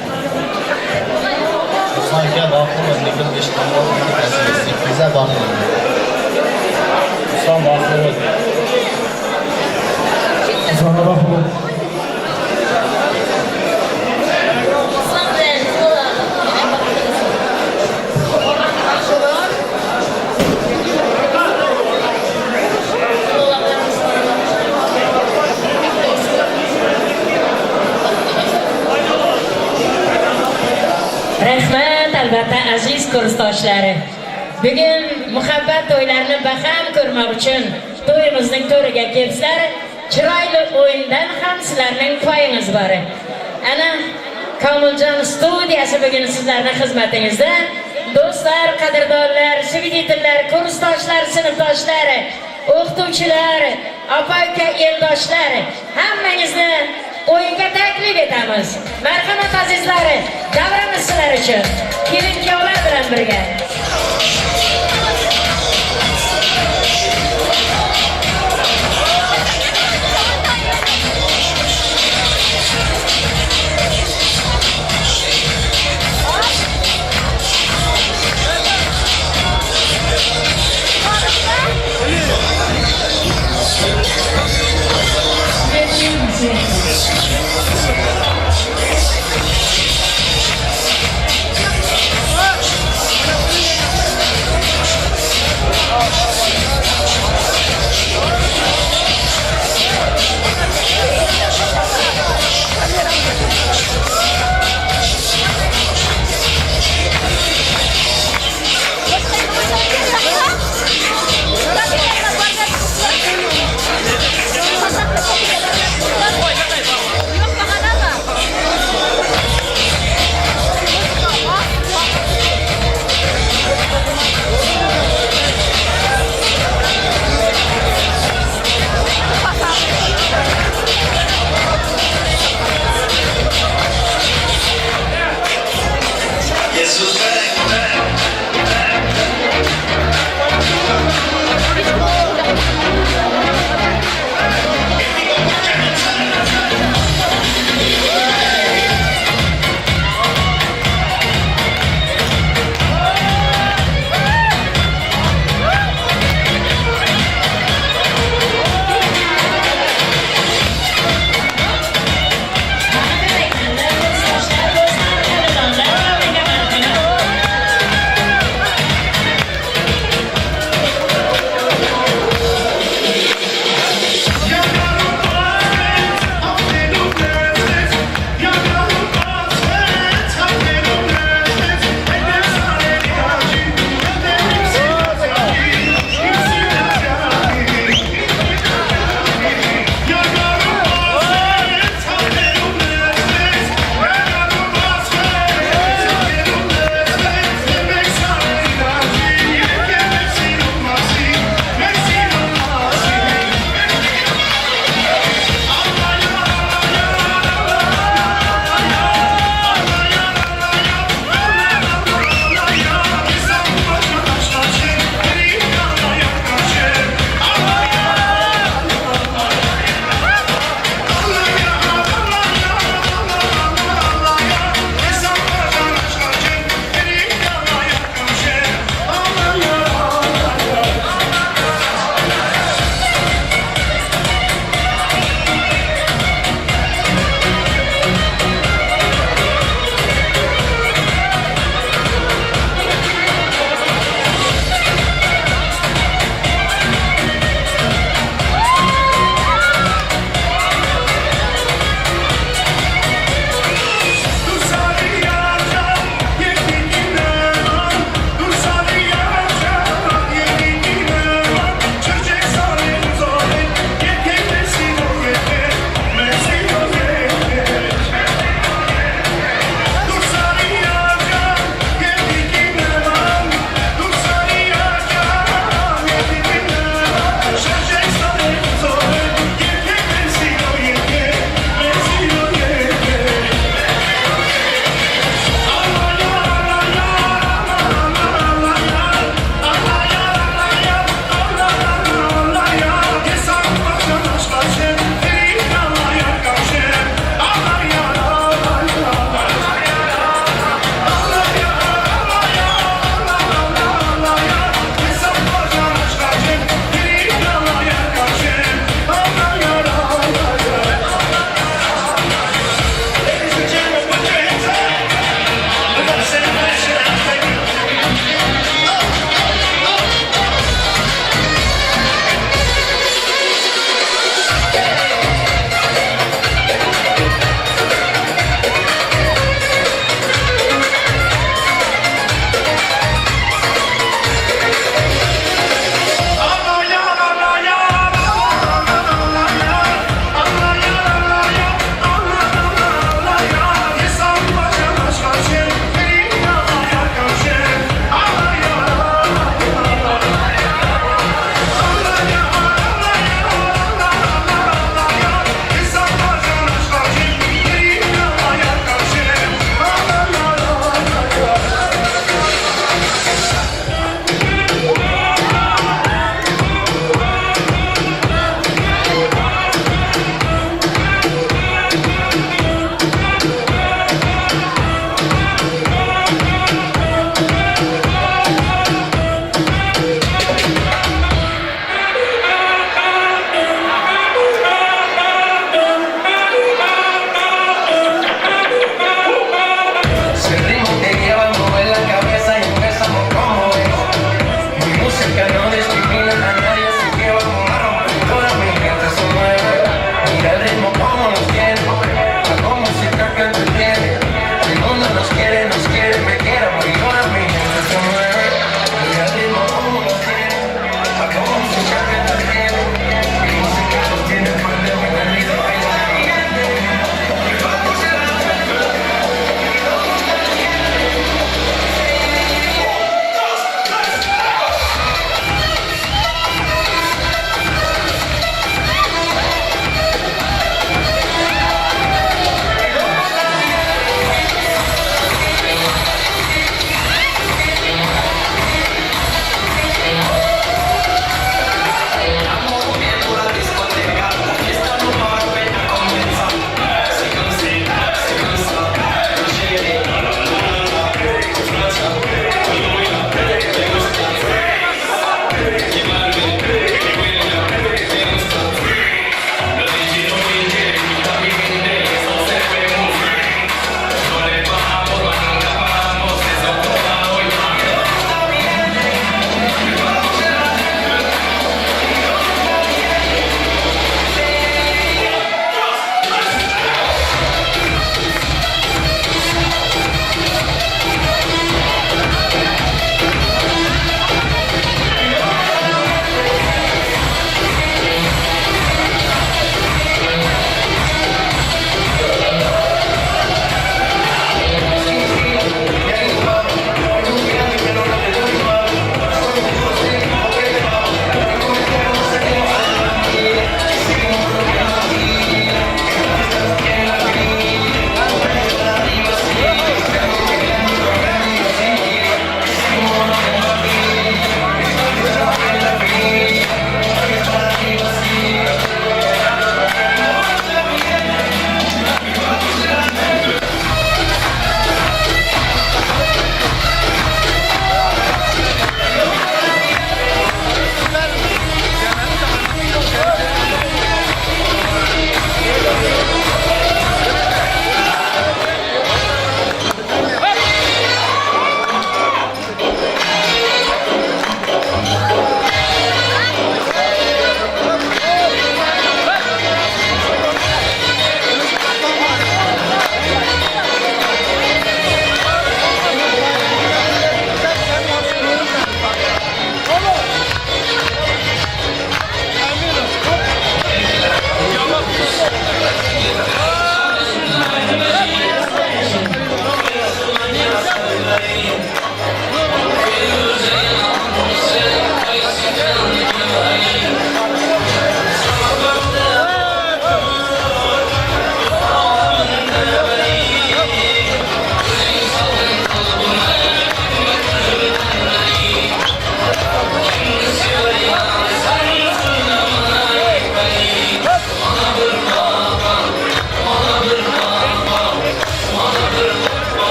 Ruslan aka baxtli bo'l, lekin eshitganlar biza baxtli. Ruslan baxtli bo'l. Ruslan baxtli bo'l. Rahmat, albatta aziz kursdoshlari. Bugun muhabbat to'ylarini baham ko'rmoq uchun to'yimizning to'riga kelibsizlar. Chiroyli o'yindan ham sizlarning foyingiz bor. Ana Komiljon studiyasi bugun sizlarning xizmatingizda. Do'stlar, qadrdonlar, sviditellar, kursdoshlar, sinfdoshlar, o'qituvchilar, opa-uka, eldoshlar, hammangizni o'yinga taklif etamiz. Marhamat azizlari, davramiz sizlar uchun. Kelin-kuyovlar bilan birga.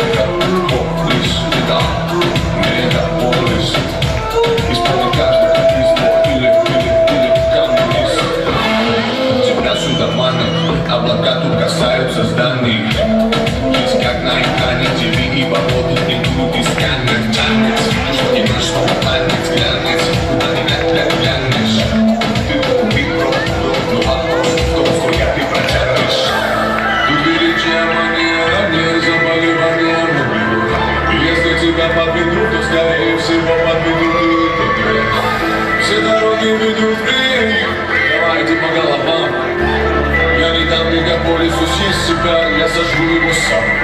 Мегаполис, да, мегаполис. Исполнит каждое убийство или коммунист. Тебя сюда манят, облака тут касаются зданий. Есть как на экране ТВ и болото идут и сканер. Танец, что не наш, что танец, глянец, куда не глянешь. Ты убит пробу, но вопрос в том, что я ты протянешь. Тут величие манера, не заболевание. Если тебя подведут, то скорее всего подведут и тебя. Все дороги ведут в Рим, давайте по головам. Я не дам мегаполису съесть себя, я сожгу его сам.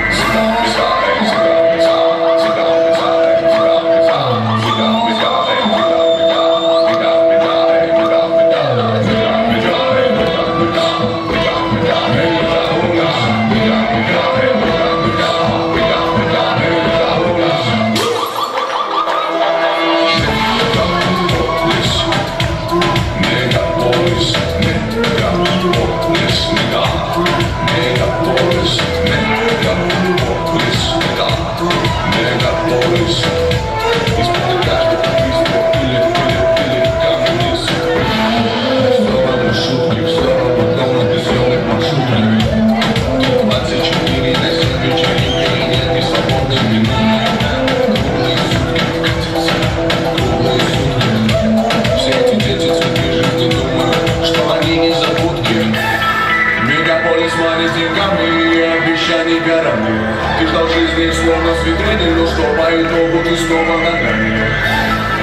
Ты ждал жизни словно с витрины, но что по итогу ты снова на грани.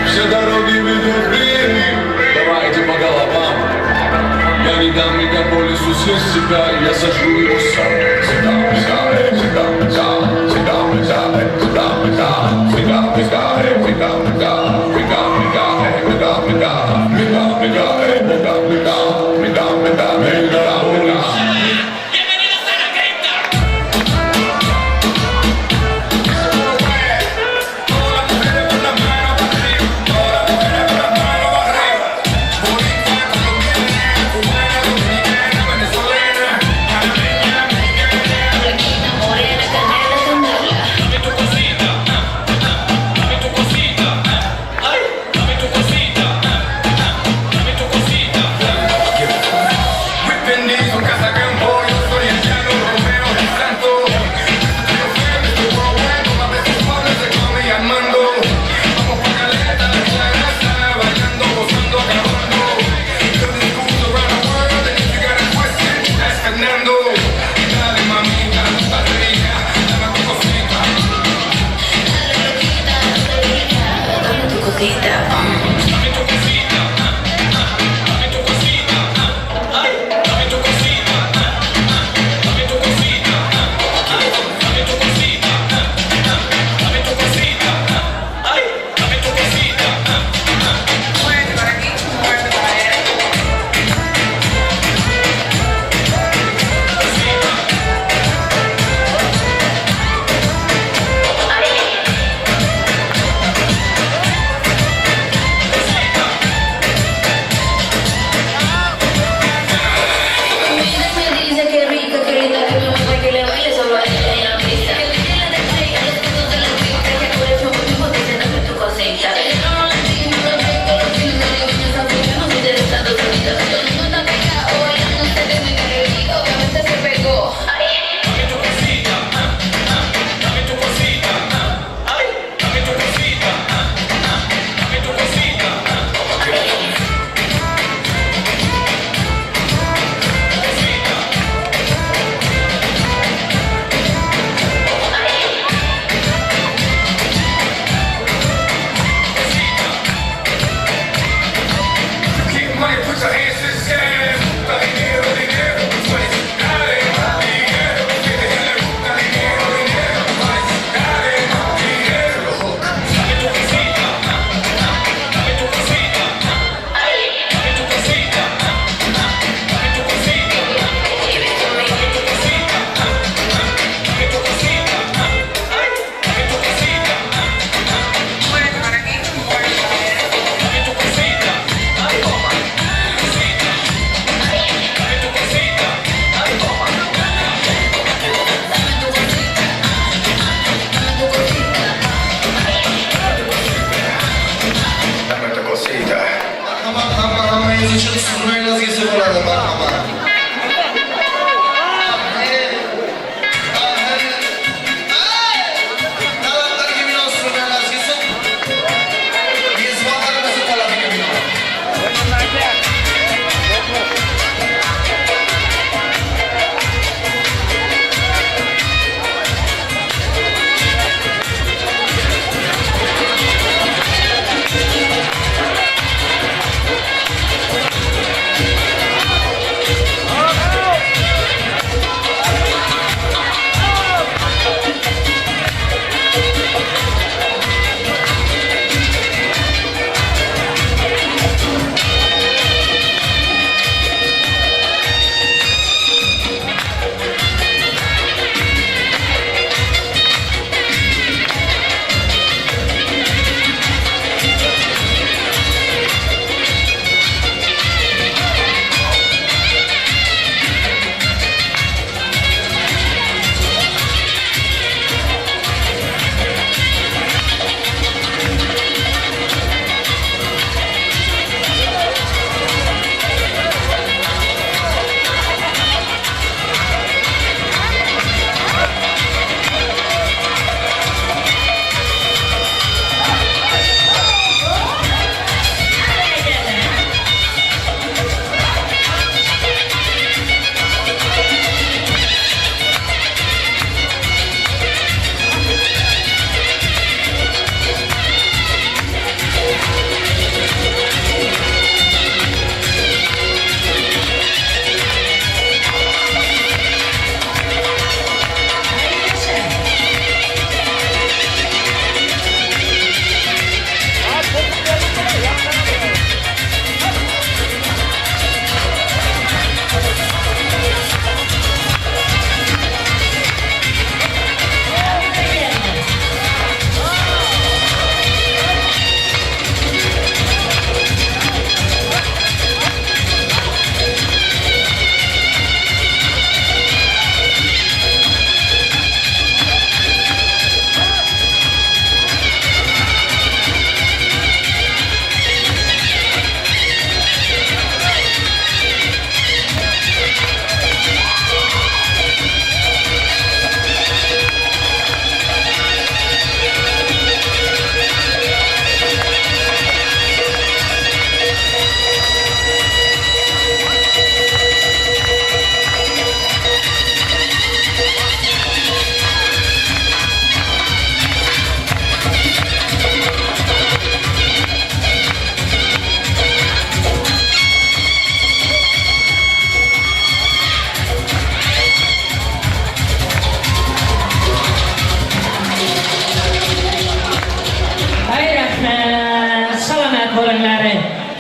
Все дороги ведут в Рим, давайте по головам. Я не дам мегаполису съесть себя, я сожгу его сам. Morena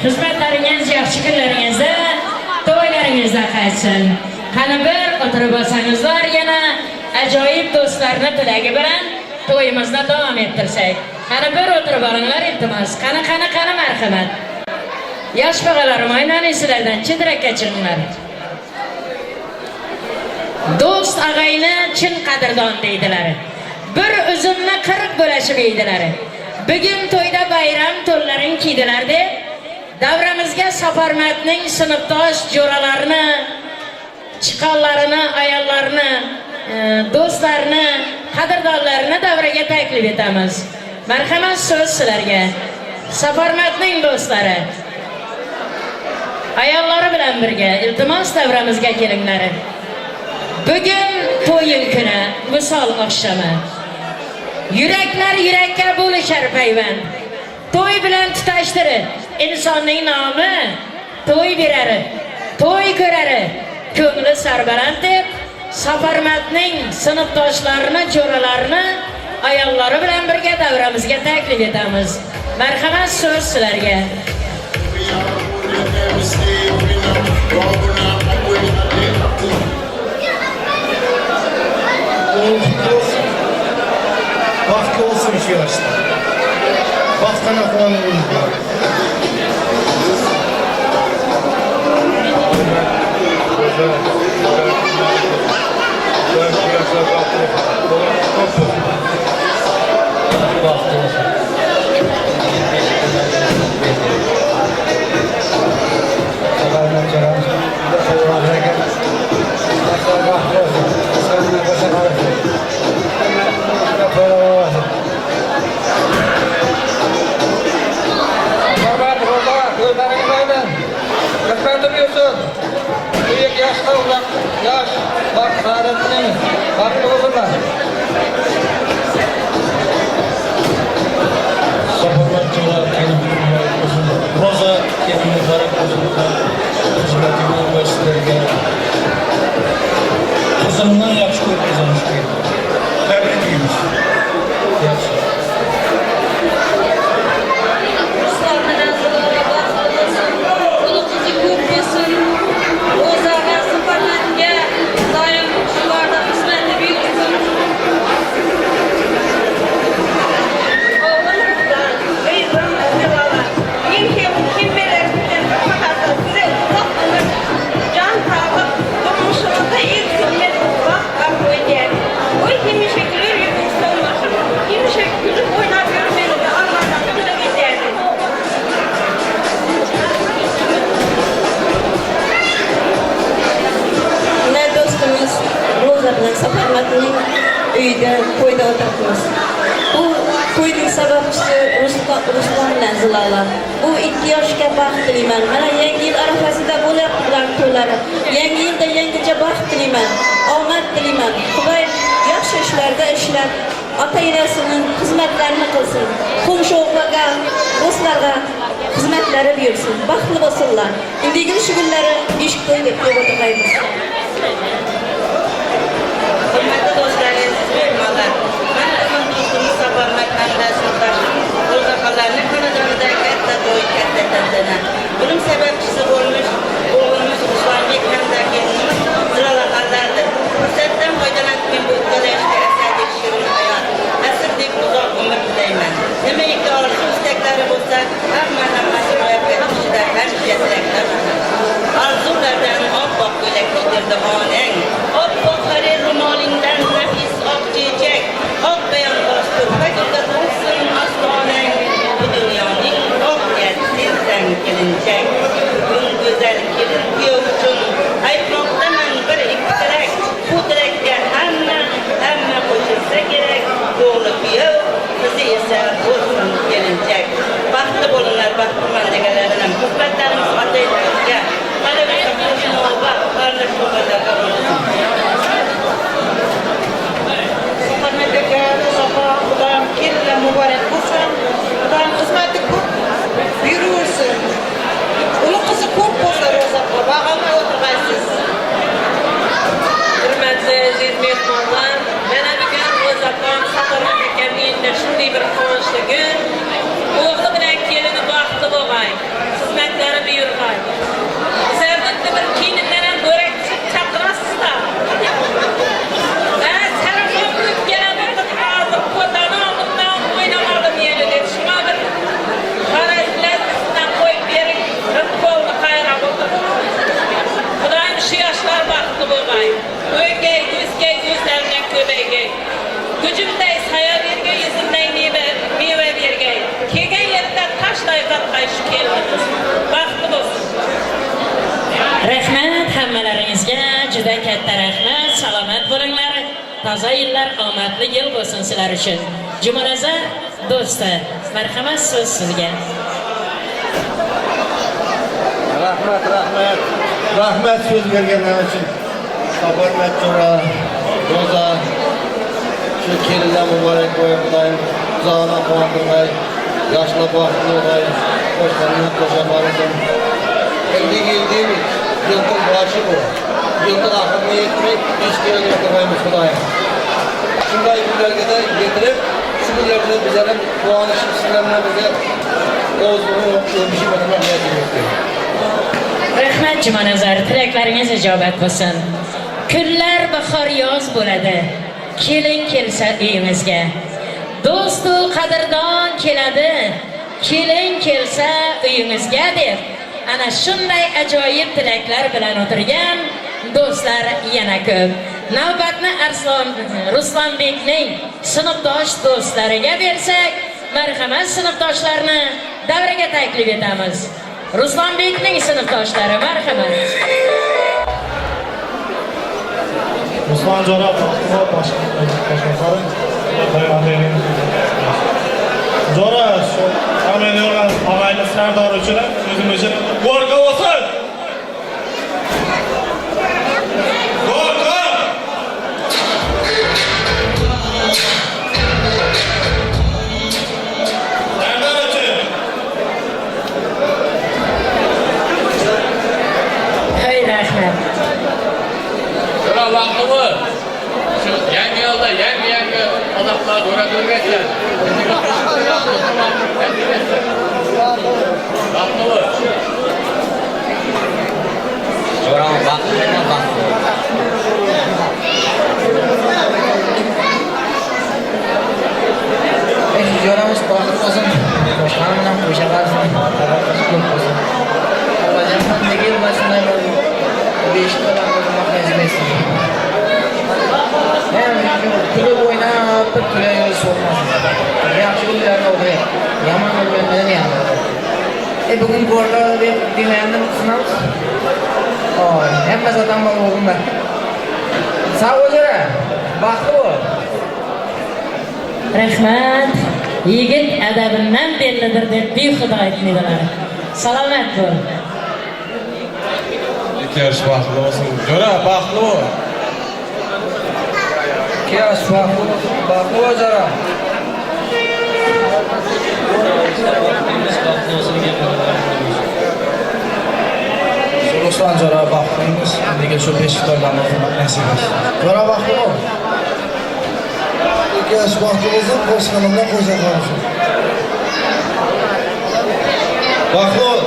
xizmatlaringiz yaxshi kunlaringizda, to'ylaringizda qaytsin. Qani bir o'tirib olsangizlar, yana ajoyib do'stlarni tilagi bilan to'yimizni davom ettirsak. Qani bir o'tirib olinglar iltimos. Qani marhamat. Yosh bog'alarim, o'ynaysizlardan chidrakka chiqinglar. Do'st ag'ayni chin qadrdon deydilar. Bir uzumni 40 bo'lashib yeydilar. Bugun to'yda bayram to'llaring kiydilar deb davramizga Safarmatning sinfdosh jo'ralarini, chiqonlarini, ayollarini, do'stlarini, qadrdonlarini davraga taklif etamiz. Marhamat, so'z sizlarga. Safarmatning do'stlari, ayollari bilan birga iltimos davramizga kelinglar. Bugun to'yin kuni, misol oqshomi. Yuraklar yurakka bo'lishar payvand. To'y bilan tutashtirib, insonning nomi to'y berari, to'y ko'rari, ko'ngli sarbaland deb Safarmatning sinfdoshlarini, jo'ralarini, ayollari bilan birga davramizga taklif etamiz. Marhamat, so'z sizlarga. Baxtli olsun şu yaşta. Baxtdan ahvalımız var. Baxtli olsun. Kızımdan yaxşı ko'rsangiz kerak. Tabriklaymiz. Yaxshi. Safarmatning uyida to'yda o'tiribmiz. Bu to'yning sababchisi Ruslan bilan Zilola. Bu 2 yoshga baxt tilayman. Mana yangi yil arafasida bo'lyaptilar to'ylari. Yangi yilda yangicha baxt tilayman. Omad tilayman. Xudoy yaxshi ishlarda ishlab, ota-onasining xizmatlarini qilsin. Qo'shnilarga, do'stlarga xizmatlari buyursin. Baxtli bo'lsinlar. Indigi shu kunlari ish to'y deb o'tiramiz. Hurmatli do'stlarim, mehmonlar. Mana bizning do'stimiz Safarmat hamdashtashim o'zaqalarni xonadonida katta to'y, katta tantana. Buning sababchisi bo'lmish o'g'limiz Ruslanbek hamda kelinimiz Zilola-Qallardir. Fursatdan foydalanib men bu yoshga asadek shirin hayot, asrdek uzoq umr tilayman. Nimaiki orzu istaklari bo'lsa, hammasi ro'yobga chiqishida hamisha tilaklar. Arzulardan oppoq ko'ylak kiydirdi onang. Oppoq harir ro'molingdan nafis oq chechak, oq bayon bostur, fakirda bo'lsin ostonang. Bu dunyoning oq yatsan kelinchak. Bugun go'zal kelin kuyov uchun aytmoqdaman bir ikki tilak. Bu tilakka hamma qo'shilsa kerak. O'g'li kuyov, qizi esa bo'lsin kelinchak. Baxtli bo'linglar, baxtliman deganlarim. Xizmatlarimiz ota-onamizga mübarek olsun. Xudoyim xizmati ko'p buyuraversin. Uni qizi ko'p bo'lsa ro'zaqqa bag'amay o'tirg'aysiz. Hurmatli aziz mehmonlar, mana bugun Ro'zaqon Safarmat akamning shunday bir quvonchli kun. O'g'li bilan kelini baxtli bo'lg'ay. Xizmatlar qaytib keldingiz. Baxtli bo'lsin. Rahmat hammalaringizga, juda katta rahmat. Salomat bo'linglar. Toza yillar, omadli yil bo'lsin sizlar uchun. Jumalaza do'stlar, marhamat so'z sizga. Rahmat söz berganlar uchun. Safarmat Jora, Roza, shu kelinlar muborak bo'lsin. Xudoyim uzog'ini quvontirmay, yoshlar baxtli bo'lsin. Qo'shqanlar qo'shabolsin. Yildi yıltın başı bu. Yıltın ahırını yetmek, hiç kere yatırmaymış Xudoyim. Shunday kunlarga getirib, shu kunlarda bizlarning quvonishib sizlarga birga o'zini o'tishib o'tmoq niyat etdik. Rahmat Jumanazar, tilaklaringiz ijobat bo'lsin. Kunlar bahor yoz bo'ladi. Kelin kelsa uyimizga. Do'stu qadrdon keladi. Kelin kelsa uyimizga deb ana shunday ajoyib tilaklar bilan o'tirgan do'stlar yana ko'p. Navbatni Ruslanbekning sinfdosh do'stlariga bersak, marhamat sinfdoshlarni davraga taklif etamiz. Ruslanbekning sinfdoshlari marhamat. Ruslan Jora boshqalar Jora shu amen yo'llar avayli sardor uchun o'zimiz uchun go'rga bo'lsin. Vaqtimi shu yangi yilda yangi odamlar o'rnatilgan. Vaqtimi Jo'ram vaqtimi vaqt. Jo'ramiz vaqt bo'lsin. Boshqalar bilan qo'shalarsin. Tabarruj ko'p bo'lsin. Allohdan nega bo'lsinlar. 5 ta maqsadimiz. Kulib o'ynab, turayotgan so'rmas. Yaxshi kunlarni o'qiydi. Yomon o'yinlarni yaxshi. Bugun go'rlar deb dinlarni qilamiz. Hamma zatam bor o'g'limlar. Sog' bo'lar. Baxtli bo'l. Rahmat. Yigit adabindan bellidir deb behuda aytmaydilar. Salomat bo'l. Kesh baxtli bo'lsin. Jora baxtli bo'l. Kesh baxtli bo'l Jora. Ruslan Jora baxtlimiz. Nega shu peshqadamlarni hurmat nasib etsin. Jora baxtli bo'l. Kesh baxtli bo'lsin, qo'shqanimdan qo'sha qolsin. Baxtli bo'l.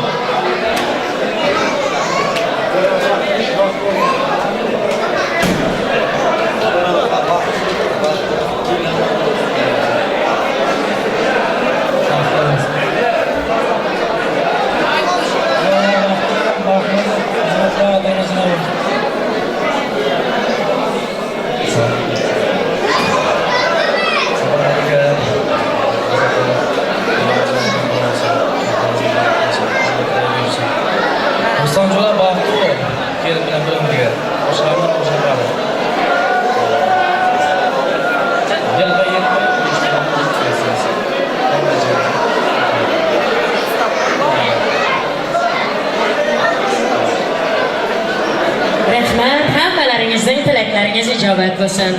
ijobat bo'lsin.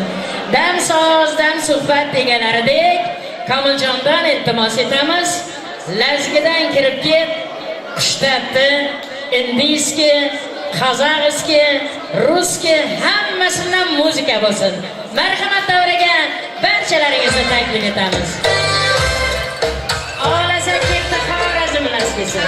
Dam so'z, dam suhbat deganlaridek Komiljondan iltimos etamiz. Lazgidan kirib ket, qushtabdi, indiyski, qozog'ski, ruski hammasidan muzika bo'lsin. Marhamat davraga barchalaringizni taklif etamiz. Olasa ketdi Xorazm lazgisi.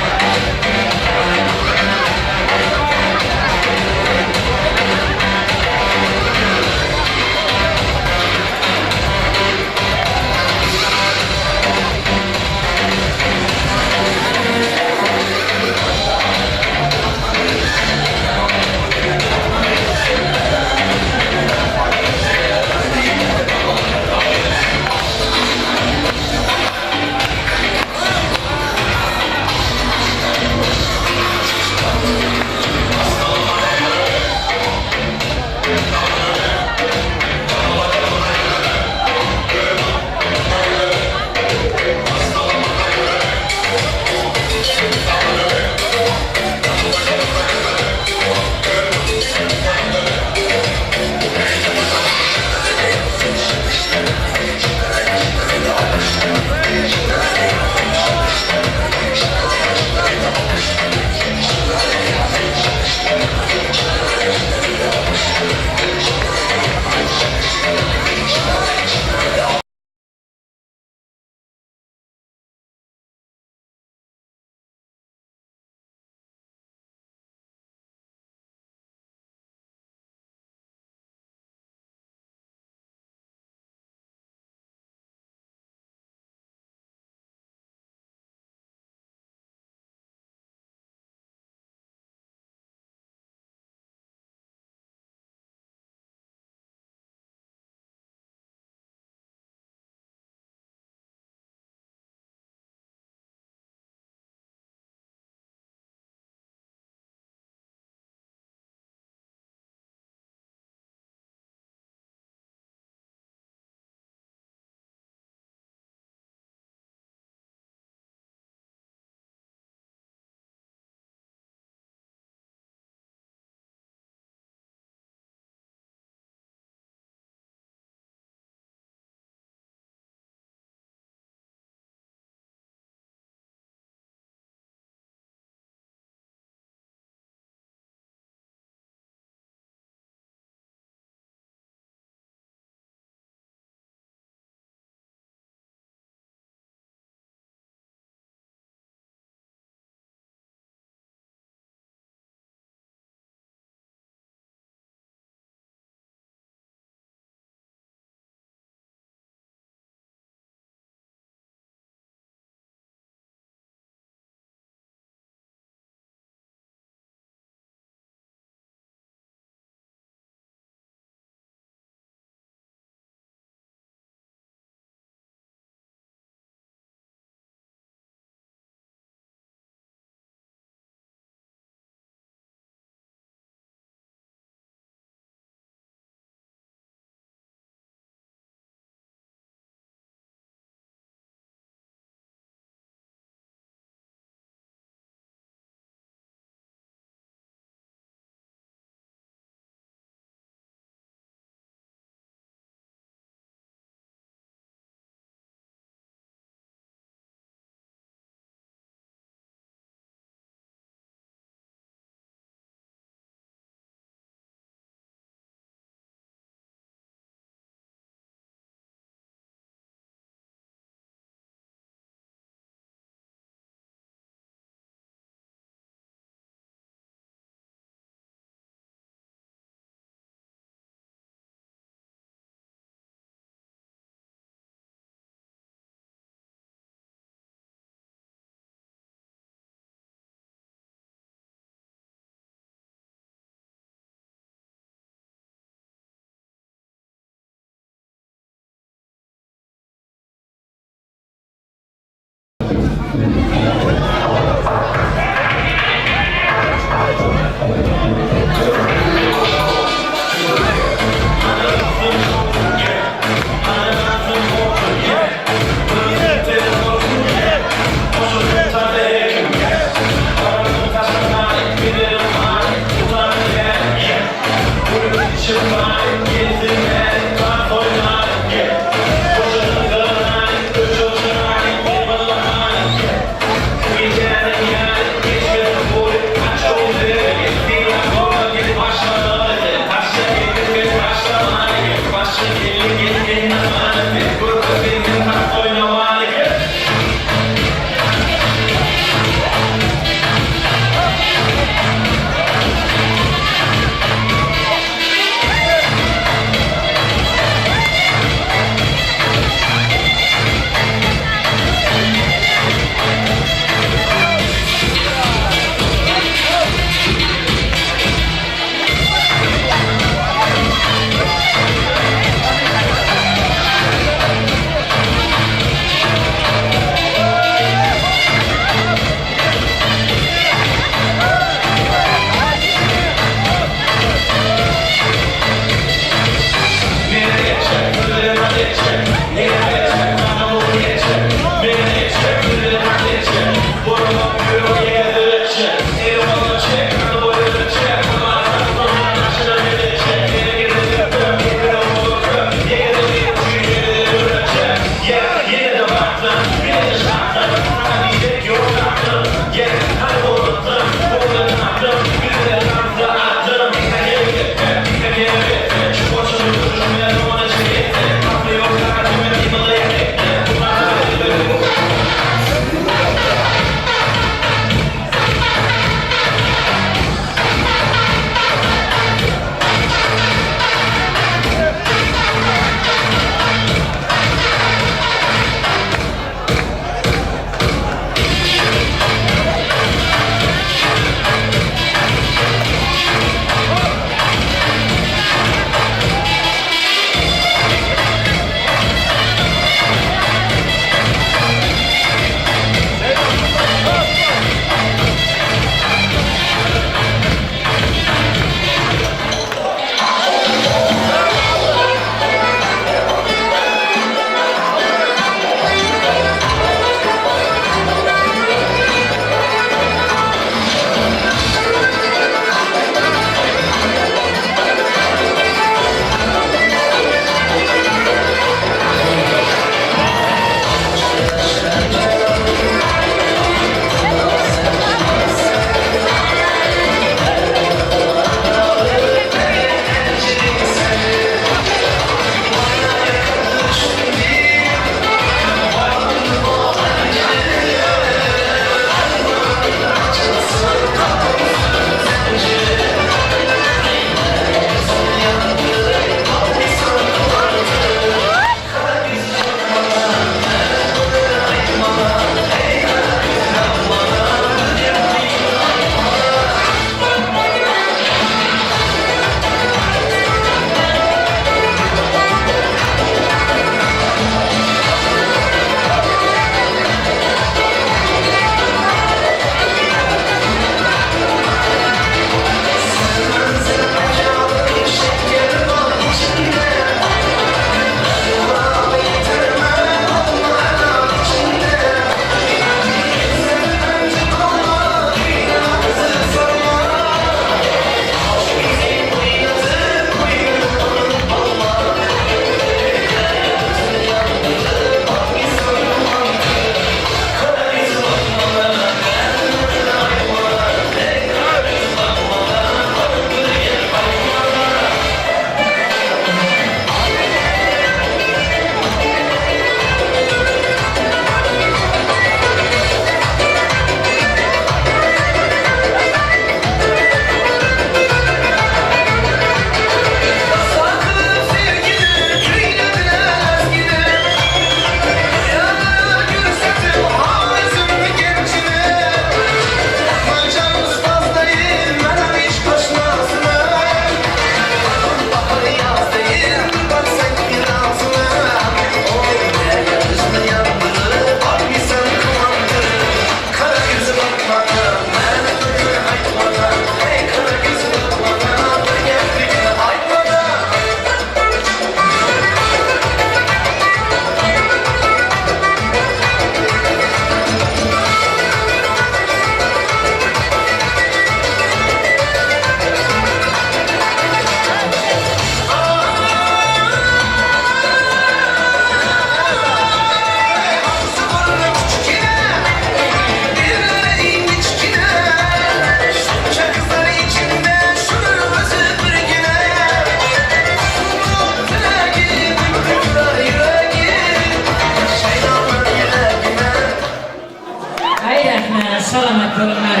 salomat bo'linglar.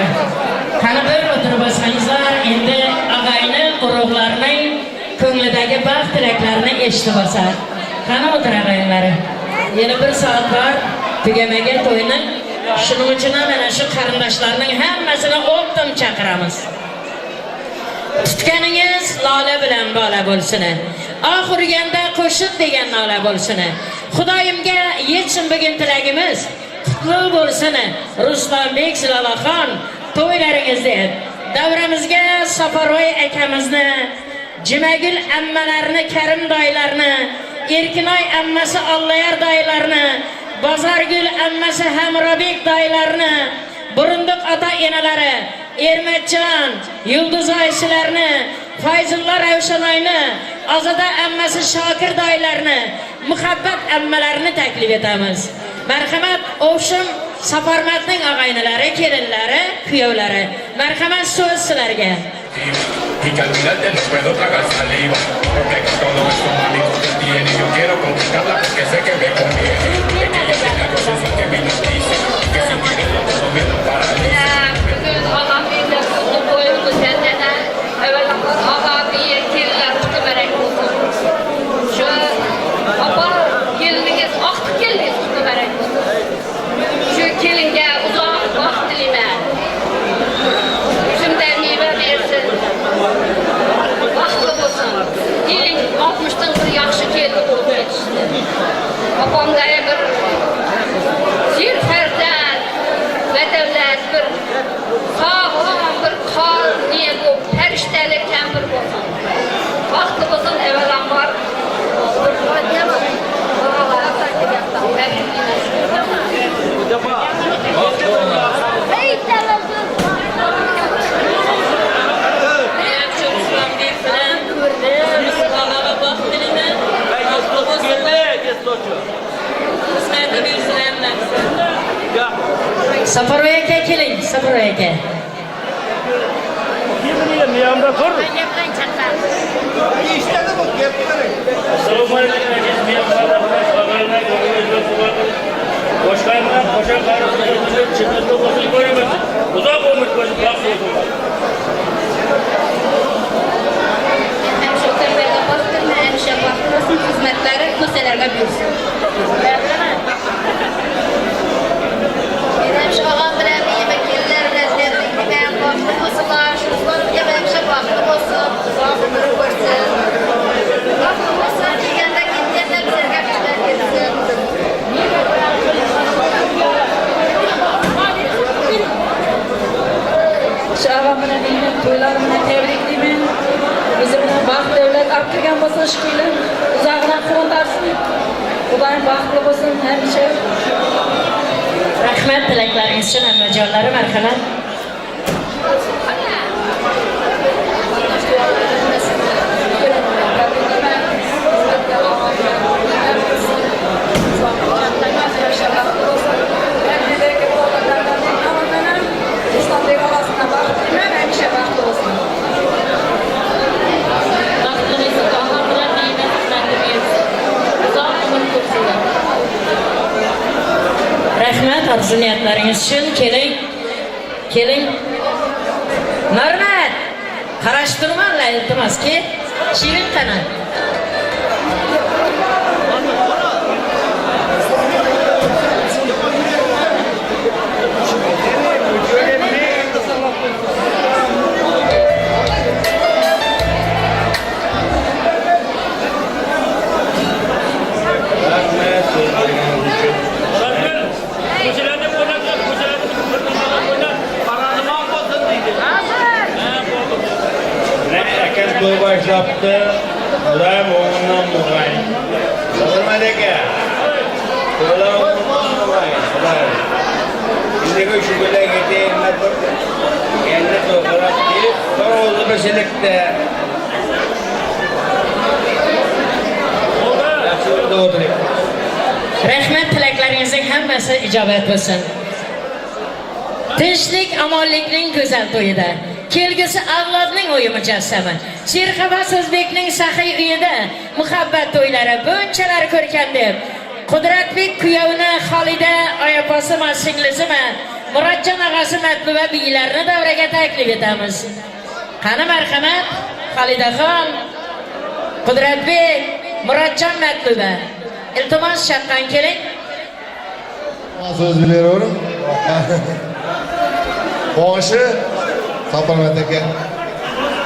Qani bir o'tirib olsangizlar, endi og'ayni urug'larning ko'nglidagi baxt tilaklarini eshitib olsak. Qani o'tir og'ayinlari. Yana bir soat bor tugamagan to'yni. Shuning uchun mana shu qarindoshlarning hammasini o'qdim chaqiramiz. Tutganingiz lola bilan bola bo'lsin. Oxirganda qo'shiq degan nola bo'lsin. Xudoyimga yetsin bugun tilagimiz. Qutlug' bo'lsin. Ruslanbek Zilovaxon to'ylaringizda davramizga Safarvoy akamizni, Jimagul ammalarni, Karim doylarni, Erkinoy ammasi Ollayar doylarni, Bozorgul ammasi Hamrobek doylarni, Burunduq ota enalari, Ermatjon, Yulduz oysilarni, Fayzullo Ravshanoyni, Ozoda ammasi Shokir doylarni, muhabbat ammalarini taklif etamiz. Marhamat, o'shim Safarmatning og'aynilari, kelinlari, kuyovlari. Marhamat, so'z sizlarga. Y que al final te lo puedo tragar saliva, porque todo esto mágico que tiene, yo quiero conquistarla porque sé que me conviene, que ella tiene algo sensual que me hipnotice, que si quieres lo puedo ver para mí. Bugün ağam birle kutlu boyumuz sendene, evvel ağam bir kirler kutu verek olsun. Şu apa geliniz, aktı geliniz kutu verek olsun. Şu gelinge uzak vakit dilime. Yüzümden meyve versin. Vakti olsun. Gelin 60'tan bir yaxşı geldi oldu yetişti. Apamda bir zirferden ve devlet bir sağlam bir kal niye bu periştelikten bir olsun. Vakti olsun evvelen var. Safarvoyga keling, Safarvoyga. Hizmetleri kimselerine bilsin. Şu ağam bilen yemek yerler bilen ben baktım olsunlar, şunlar yemek şey baktım olsun, bazıları görsün. Baktım olsun, diyende gittiğinde bizlerge güzel gelsin. Şu ağam bilen yemek toylarımla tebrikliyim. Bizimle baxt devlet arttırgan olsun şükürler. Uzağına kurundarsın. Xudoyim baxtli bo'lsin hamisha. Rahmat tilaklaringiz uchun hammajonlari marhamat. Rahmat arzu niyatlaringiz uchun. Keling. Normat. Qarashtirmanglar iltimoski. Shirin qana. To'y boshlabdi. Xudoyim o'g'limdan bo'lg'ay. Sabirman aka. To'ylar o'g'limdan bo'lg'ay. Xudoyim. Endi shu bilan ketayman bir. Endi to'g'rab deb, o'zi bishilikda. Yaxshi o'rda o'tiring. Rahmat tilaklaringizning hammasi ijobat bo'lsin. Tinchlik, omonlikning go'zal to'yida. Kelgusi avlodning o'yi mujassami. Sherxavas O'zbekning saxiy uyida muhabbat to'ylari bunchalar ko'rkan deb Qudratbek kuyovini Xolida oyapasi va singlisimi Murodjon og'asi matbuba biylarni davraga taklif etamiz. Qani marhamat, Xolidaxon, Qudratbek, Murodjon matbuba. Iltimos shaqqan keling. So'z beraverim. Boshi Saparmat aka.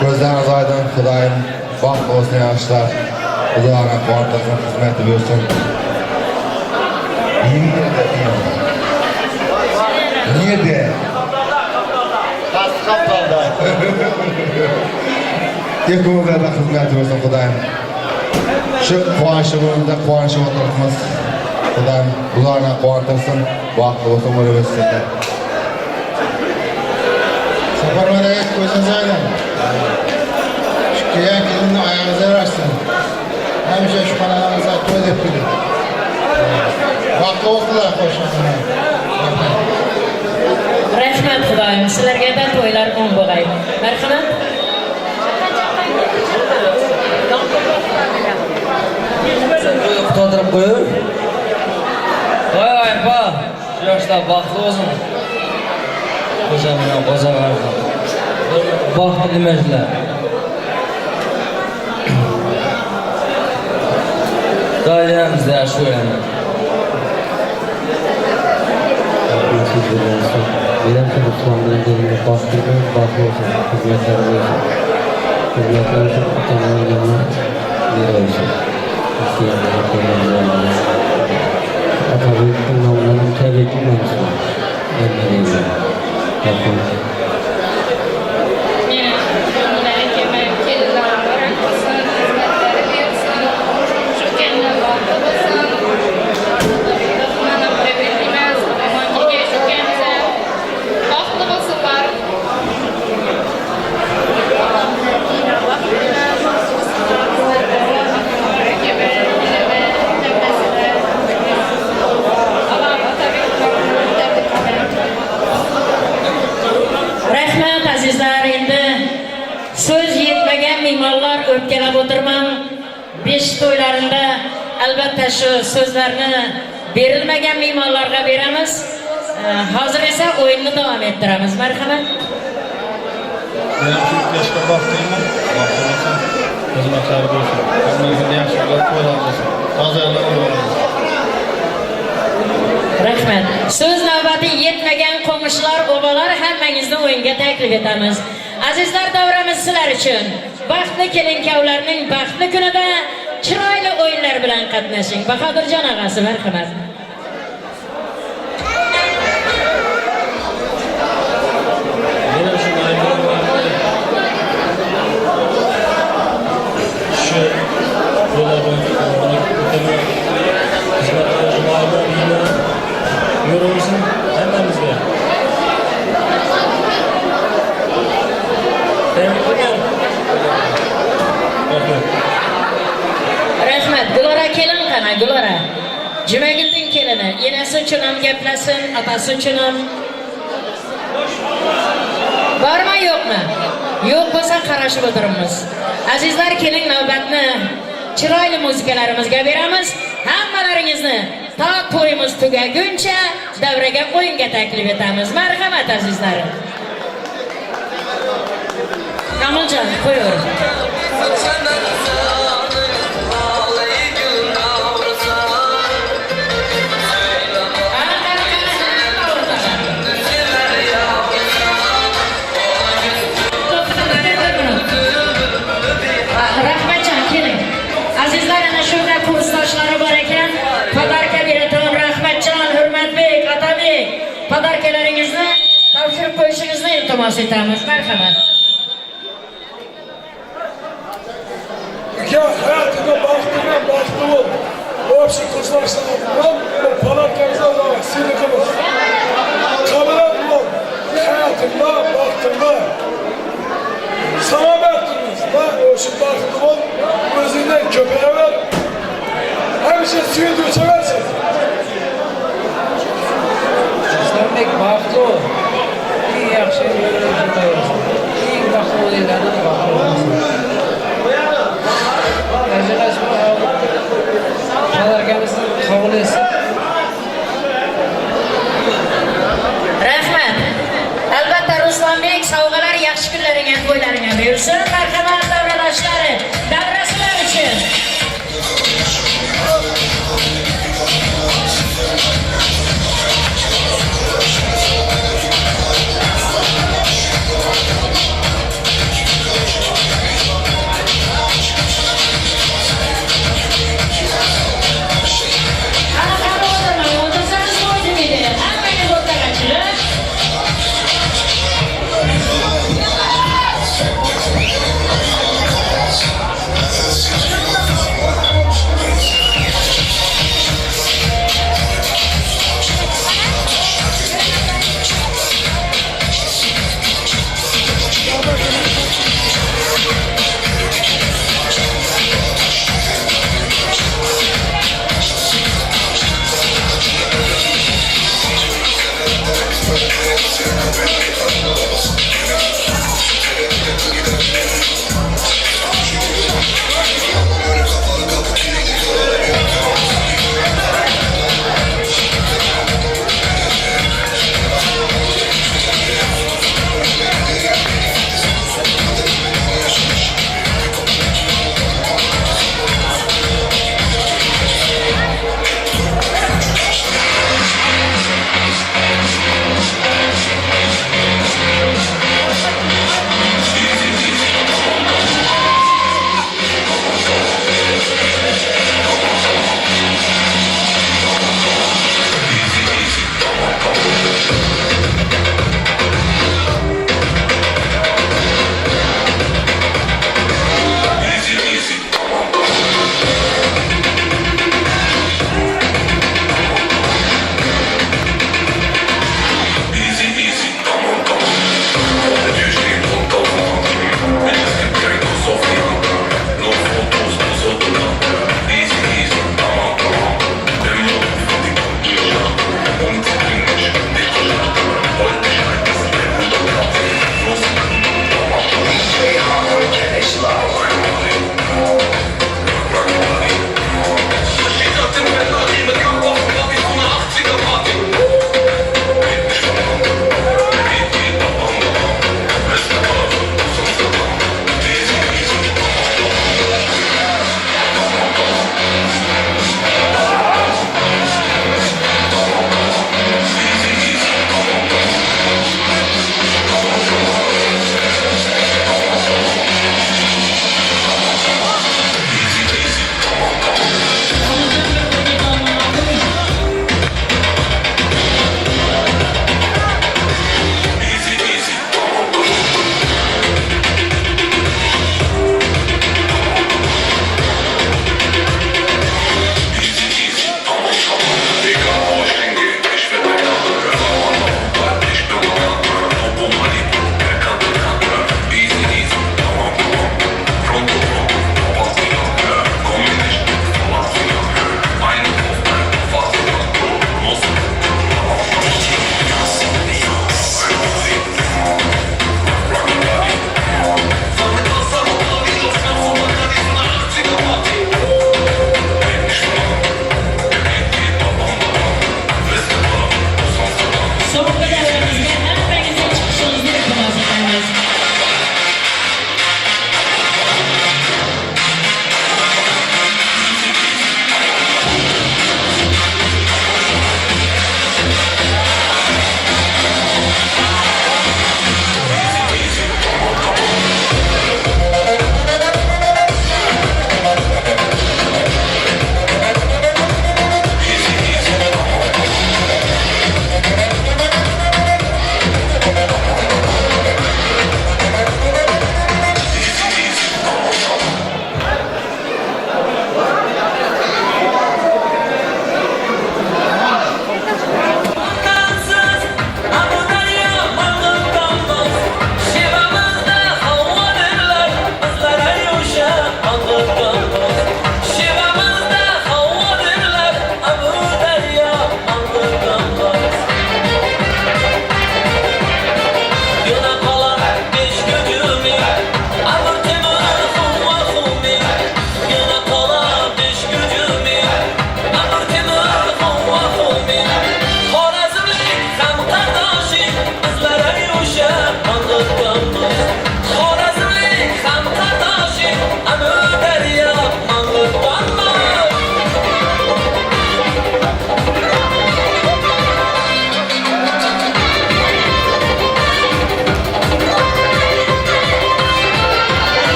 Ko'zlariniz oydin, Xudoyim baxt olsun, yaxshilar. Xudoning quvontirsin, xizmati bersin. Niyede? Kaptalda. Teknolojide xizmat bersin Xudoyim. Shu quvonchimizda quvonchib o'tiribmiz. Xudoyim ularni quvontirsin, vaqti bo'lsa bo'laversin. Safarmada ko'zingiz oydin. Shu kelgan kelinni oyog'ingizga rashsin. Hamisha shu xonalarimizga to'y deb turing. Vaqti bo'lsinlar qo'shnilar. Rahmat Xudoyim, sizlarga da to'ylar o'ng bo'lay. Marhamat. To'ldirib qo'yur. Voy apa, shu yoshlar baxtli bo'lsin. O'zim bilan bozorlardim. Baxtli nimalar. Doiramizda shu yana. Benim için İslam'ın gelinde bastırdım, bakıyorsun, hizmetler olsun. Hizmetler olsun, Ota-ona-Gulchexra bir olsun. İsteyenler koyuyorlar. Atabey'in namlarını tebrik etmemişler. Ben de değilim. Bakın. O'pkalab o'tirman. 5 to'ylarında albatta shu so'zlarni berilmagan mehmonlarga beramiz. Hozir esa o'yinni davom ettiramiz. Marhamat. Men yoshga baxtliman. Xizmatlar bo'lsin. Hammaga yaxshi bo'lsin. Tozalar bo'lsin. Rahmat. So'z navbati yetmagan qo'mishlar, o'g'illar hammangizni o'yinga taklif etamiz. Azizlar, davramiz sizlar uchun. Baxtli kelin-kuyovlarning baxtli kunida chiroyli o'yinlar bilan qatnashing. Bahodirjon og'asi, marhamat. Rahmat, Gulora kelin qana, Gulora. Jumagilning kelini, enasi uchun ham gaplasin, otasi uchun ham. Bormi, yo'qmi? Yo'q bo'lsa qarashib o'tiramiz. Azizlar, keling navbatni chiroyli muzikalarimizga beramiz. Hammalaringizni ta to'yimiz tugaguncha davraga o'yinga taklif etamiz. Marhamat azizlar. Kamoljon, qo'yur. Podarkalaringizni topshirib qo'yishingizni iltimos etamiz. Marhamat. Ya hayatına baktığına baktığın o hepsi kızlarsan bu podarkanıza da silikimiz. Kamera bulun. Hayatına baktığına sana baktınız. O şimdi baktığın özünden köpeğe ver. Hemşe suyu düşeversin. Esladim-B baxtli ol. Eng yaxshi yo'llarni tayyorlasin. Eng baxtli o'yinlarni baxtli bo'lsin. Podarkamizni qabul etsin. yaxshi kunlaringa, to'ylaringa buyursin. Marhamat davradoshlari, davrasilar uchun.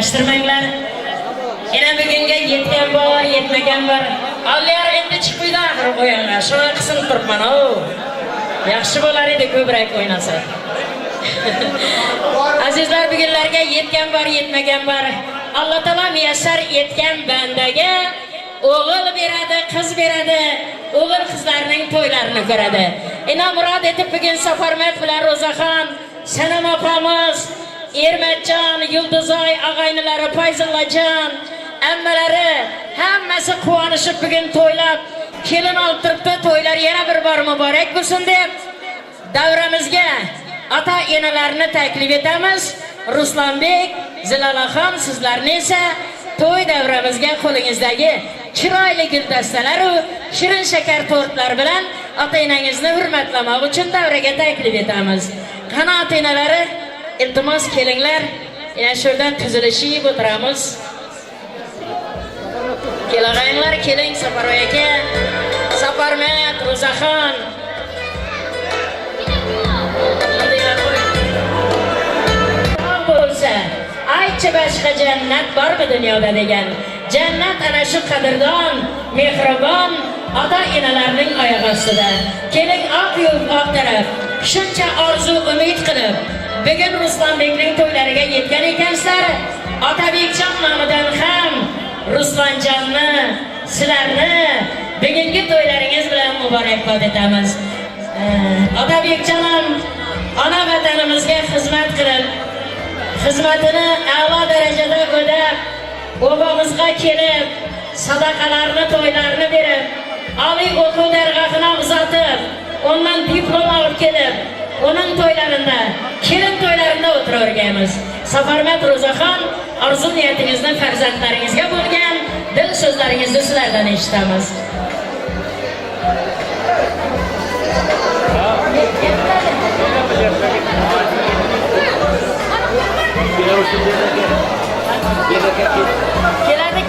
adashtirmanglar. Yana bugunga yetgan bor, yetmagan bor. Allar endi chiqmaydi axir o'yinlar. Shunday qism turibman o. Yaxshi bo'lar edi ko'proq o'ynasa. Azizlar, bugunlarga yetgan bor, yetmagan bor. Alloh taolo muyassar etgan bandaga o'g'il beradi, qiz beradi. O'g'il qizlarning to'ylarini ko'radi. Ina murod etib bugun Safarmat bilan Ro'zaxon, Sanam opamiz, Ermatjon, Yulduzoy og'aynilari, Fayzullajon, ammalari hammasi quvonishib bugun to'ylab kelin olib turibdi. To'ylar yana bir bor muborak bo'lsin deb davramizga ota-enalarni taklif etamiz. Ruslanbek, Zilolaxon, sizlarni esa to'y davramizga qo'lingizdagi chiroyli guldastalar va shirin shakar tortlar bilan ota-enangizni hurmatlamoq uchun davraga taklif etamiz. Qani ota-enalari, iltimos kelinglar. Yana shundan tuzilishib o'tiramiz. Kelinglar, keling Safaroy aka, Safarmat, Ro'zaxon. Aytchi boshqa jannat bormi dunyoda degan. Jannat ana shu qadrdon, mehribon ota-enalarning oyog'i ostida. Keling oq yo'l oq taraf. Shuncha orzu umid qilib bugun Ruslanbekning to'ylariga yetgan ekansizlar. Otabekjon nomidan ham Ruslonjonni, sizlarni bugungi to'ylaringiz bilan muborakbod etamiz. Otabekjonim ona vatanimizga xizmat qilib, xizmatini a'lo darajada o'tab, bobomizga kelib, sadaqalarni, to'ylarni berib, oliy o'quv dargohini uzatib, ondan diplom olib kelib, onun to'ylarida, kelin to'ylarida o'tiraverganmiz. Safarmat Ro'zaxon, orzu niyatingizni farzandlaringizga bo'lgan dil so'zlaringizni sizlardan eshitamiz. Keladi.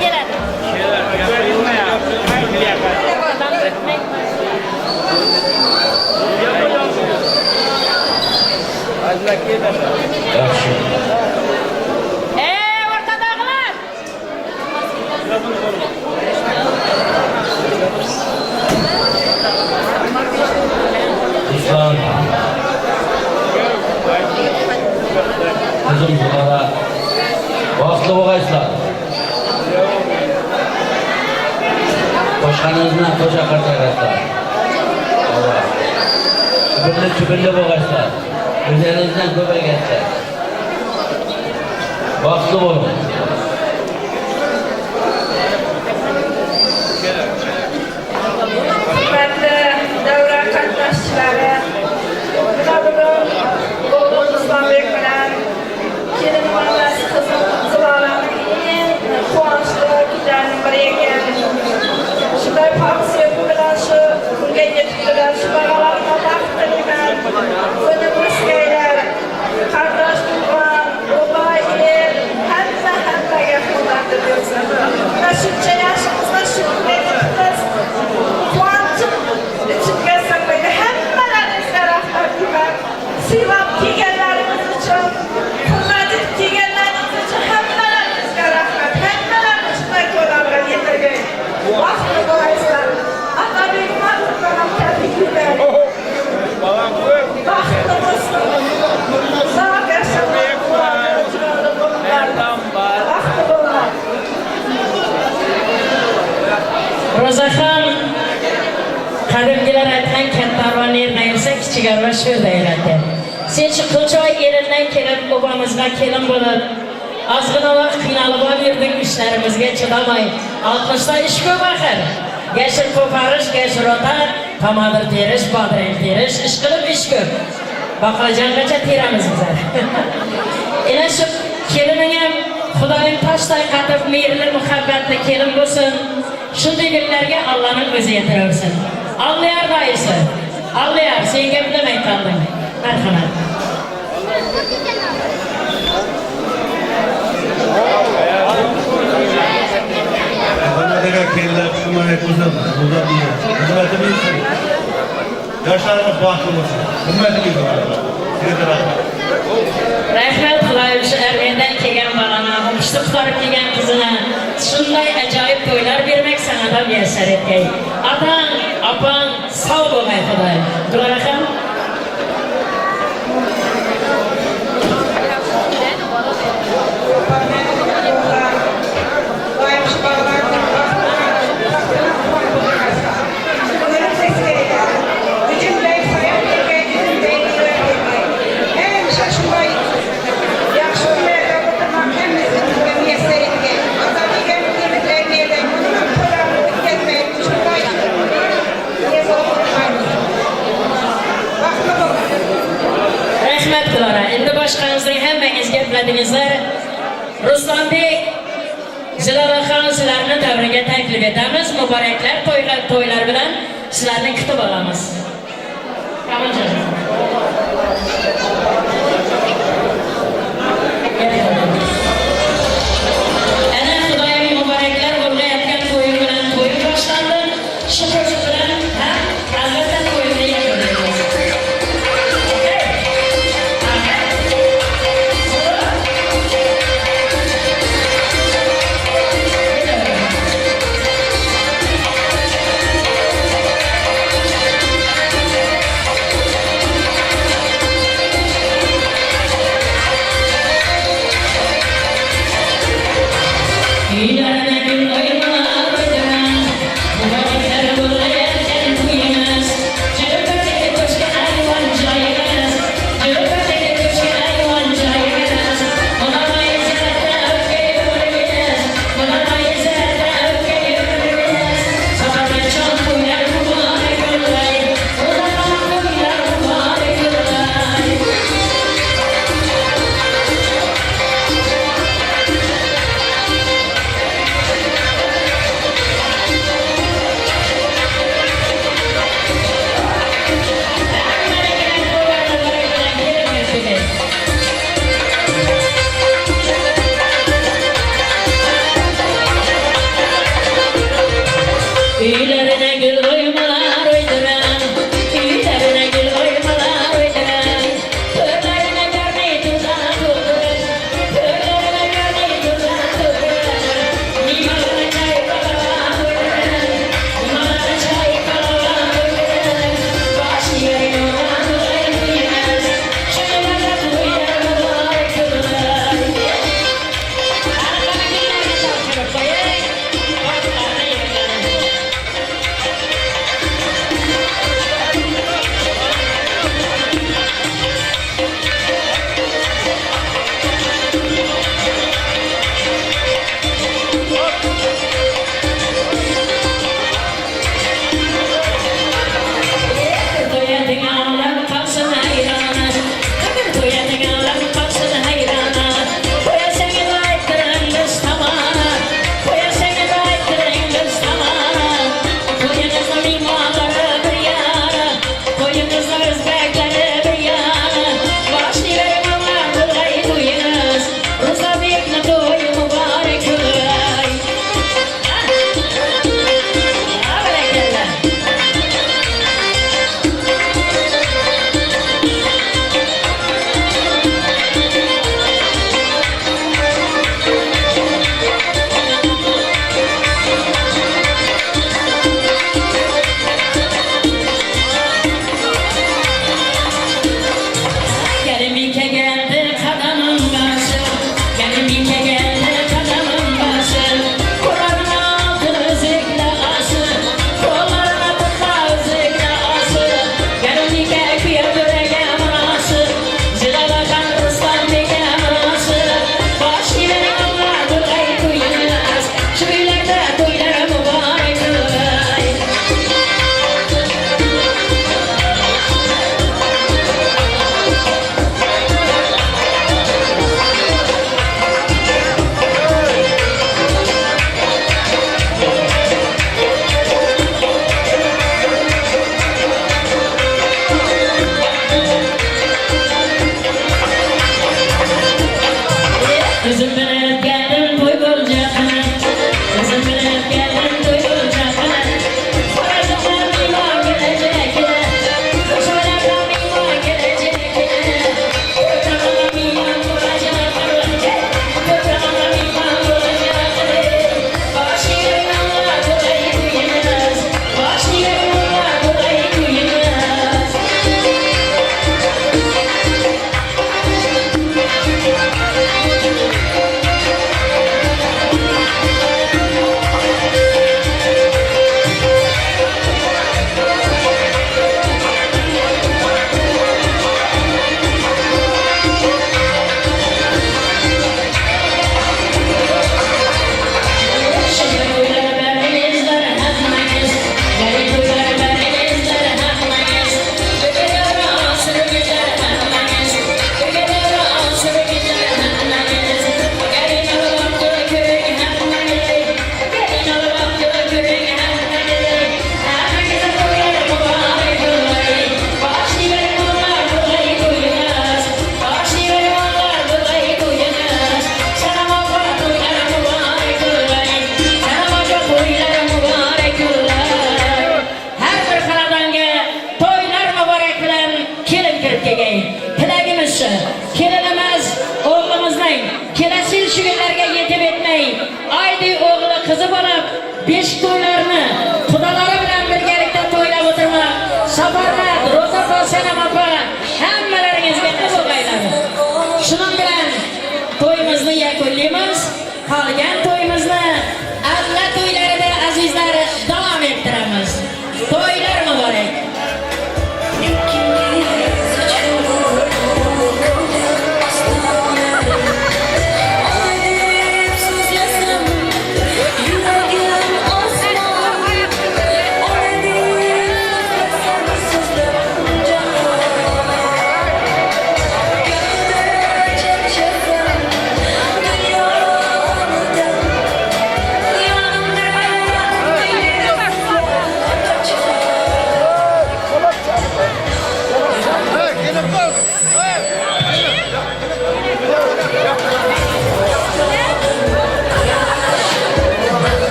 O'rtadagilar. Islom. Qizim Zuhra. Vaqtli bo'lgaysizlar. Qo'shqaningizni qo'sha qartaysizlar. Chibilli bo'lgaysizlar. O'zlaringizdan ko'paygaysizlar. Vaqtli bo'ling. Hurmatli davra qatnashchilari, bugun Ruslanbek bilan kelinimiz qizim Zilolaning eng quvonchli kunlarining biri ekan. Shunday faxr bilan shu kunga yetibdilar. Shu bag'alarni baxt tilayman. O'zimizga qardosh tuqqan, o'g'ay el, hammaga xizmat bersin. Mana shuncha yoshimizda shu kunga yetibmiz. Quvonchim ichimga sig'maydi. Hammalaringizga rahmat deyman. Sevib kelganlarimiz uchun, hurmat etib kelganlarimiz uchun hammalaringizga rahmat. Hammalarni shunday to'ylarga yetirgay. Vaqtli bo'laysizlar. Otabek Marhumdan tabriklar. Vaqtli bo'lsin. Sog' yashanglar. Vaqtli bo'linglar. Ro'zaxon qadimgilar aytgan katta arvon yerdan yursa kichik arva shu yerda yuradi. Sen shu Qo'choy elidan kelib, bobomizga kelin bo'lib, ozgina vaqt qiynalib yurding, ishlarimizga chidamay. 60 ta ish ko'p axir. Gashir qo'parish, gashir o'tar, tomadir terish, bodring terish, ish qilib ish ko'p. Baqlajongacha teramiz bizlar. Ena shu kelining ham Xudoning toshday qatib mehrli muhabbatli kelin bo'lsin. Shunday kunlarga Allohning o'zi yetiraversin. Alloh raisi. Alloh senga bilamay qoldim. Marhamat. Bunlarga kelib, shunday ko'zlab, xizmatimiz yoshlarimiz baxtli bo'lsin. Hurmatli Rahmat, Xudoy shu Armendan kelgan bolani Baktı kurtarıp gelgen kızına. Şunday acayip toylar vermek sana da müyesser etgey. Atan, apan, sağ olmay Xuday. Duarakam. Başkanımızın hemmeniz gepledinizler. Ruslan Bey, Ziloraxon sizlarni davriga taklif etamiz. Muboraklar to'ylar bilan sizlarni kutib olamiz. Ana Xudoyim muboraklar bo'lmayotgan to'y bilan to'y boshlandi. Shu qo'shiq bilan albatta to'yni yakunlaymiz. ayday oğlu kızı bana 5 kunlar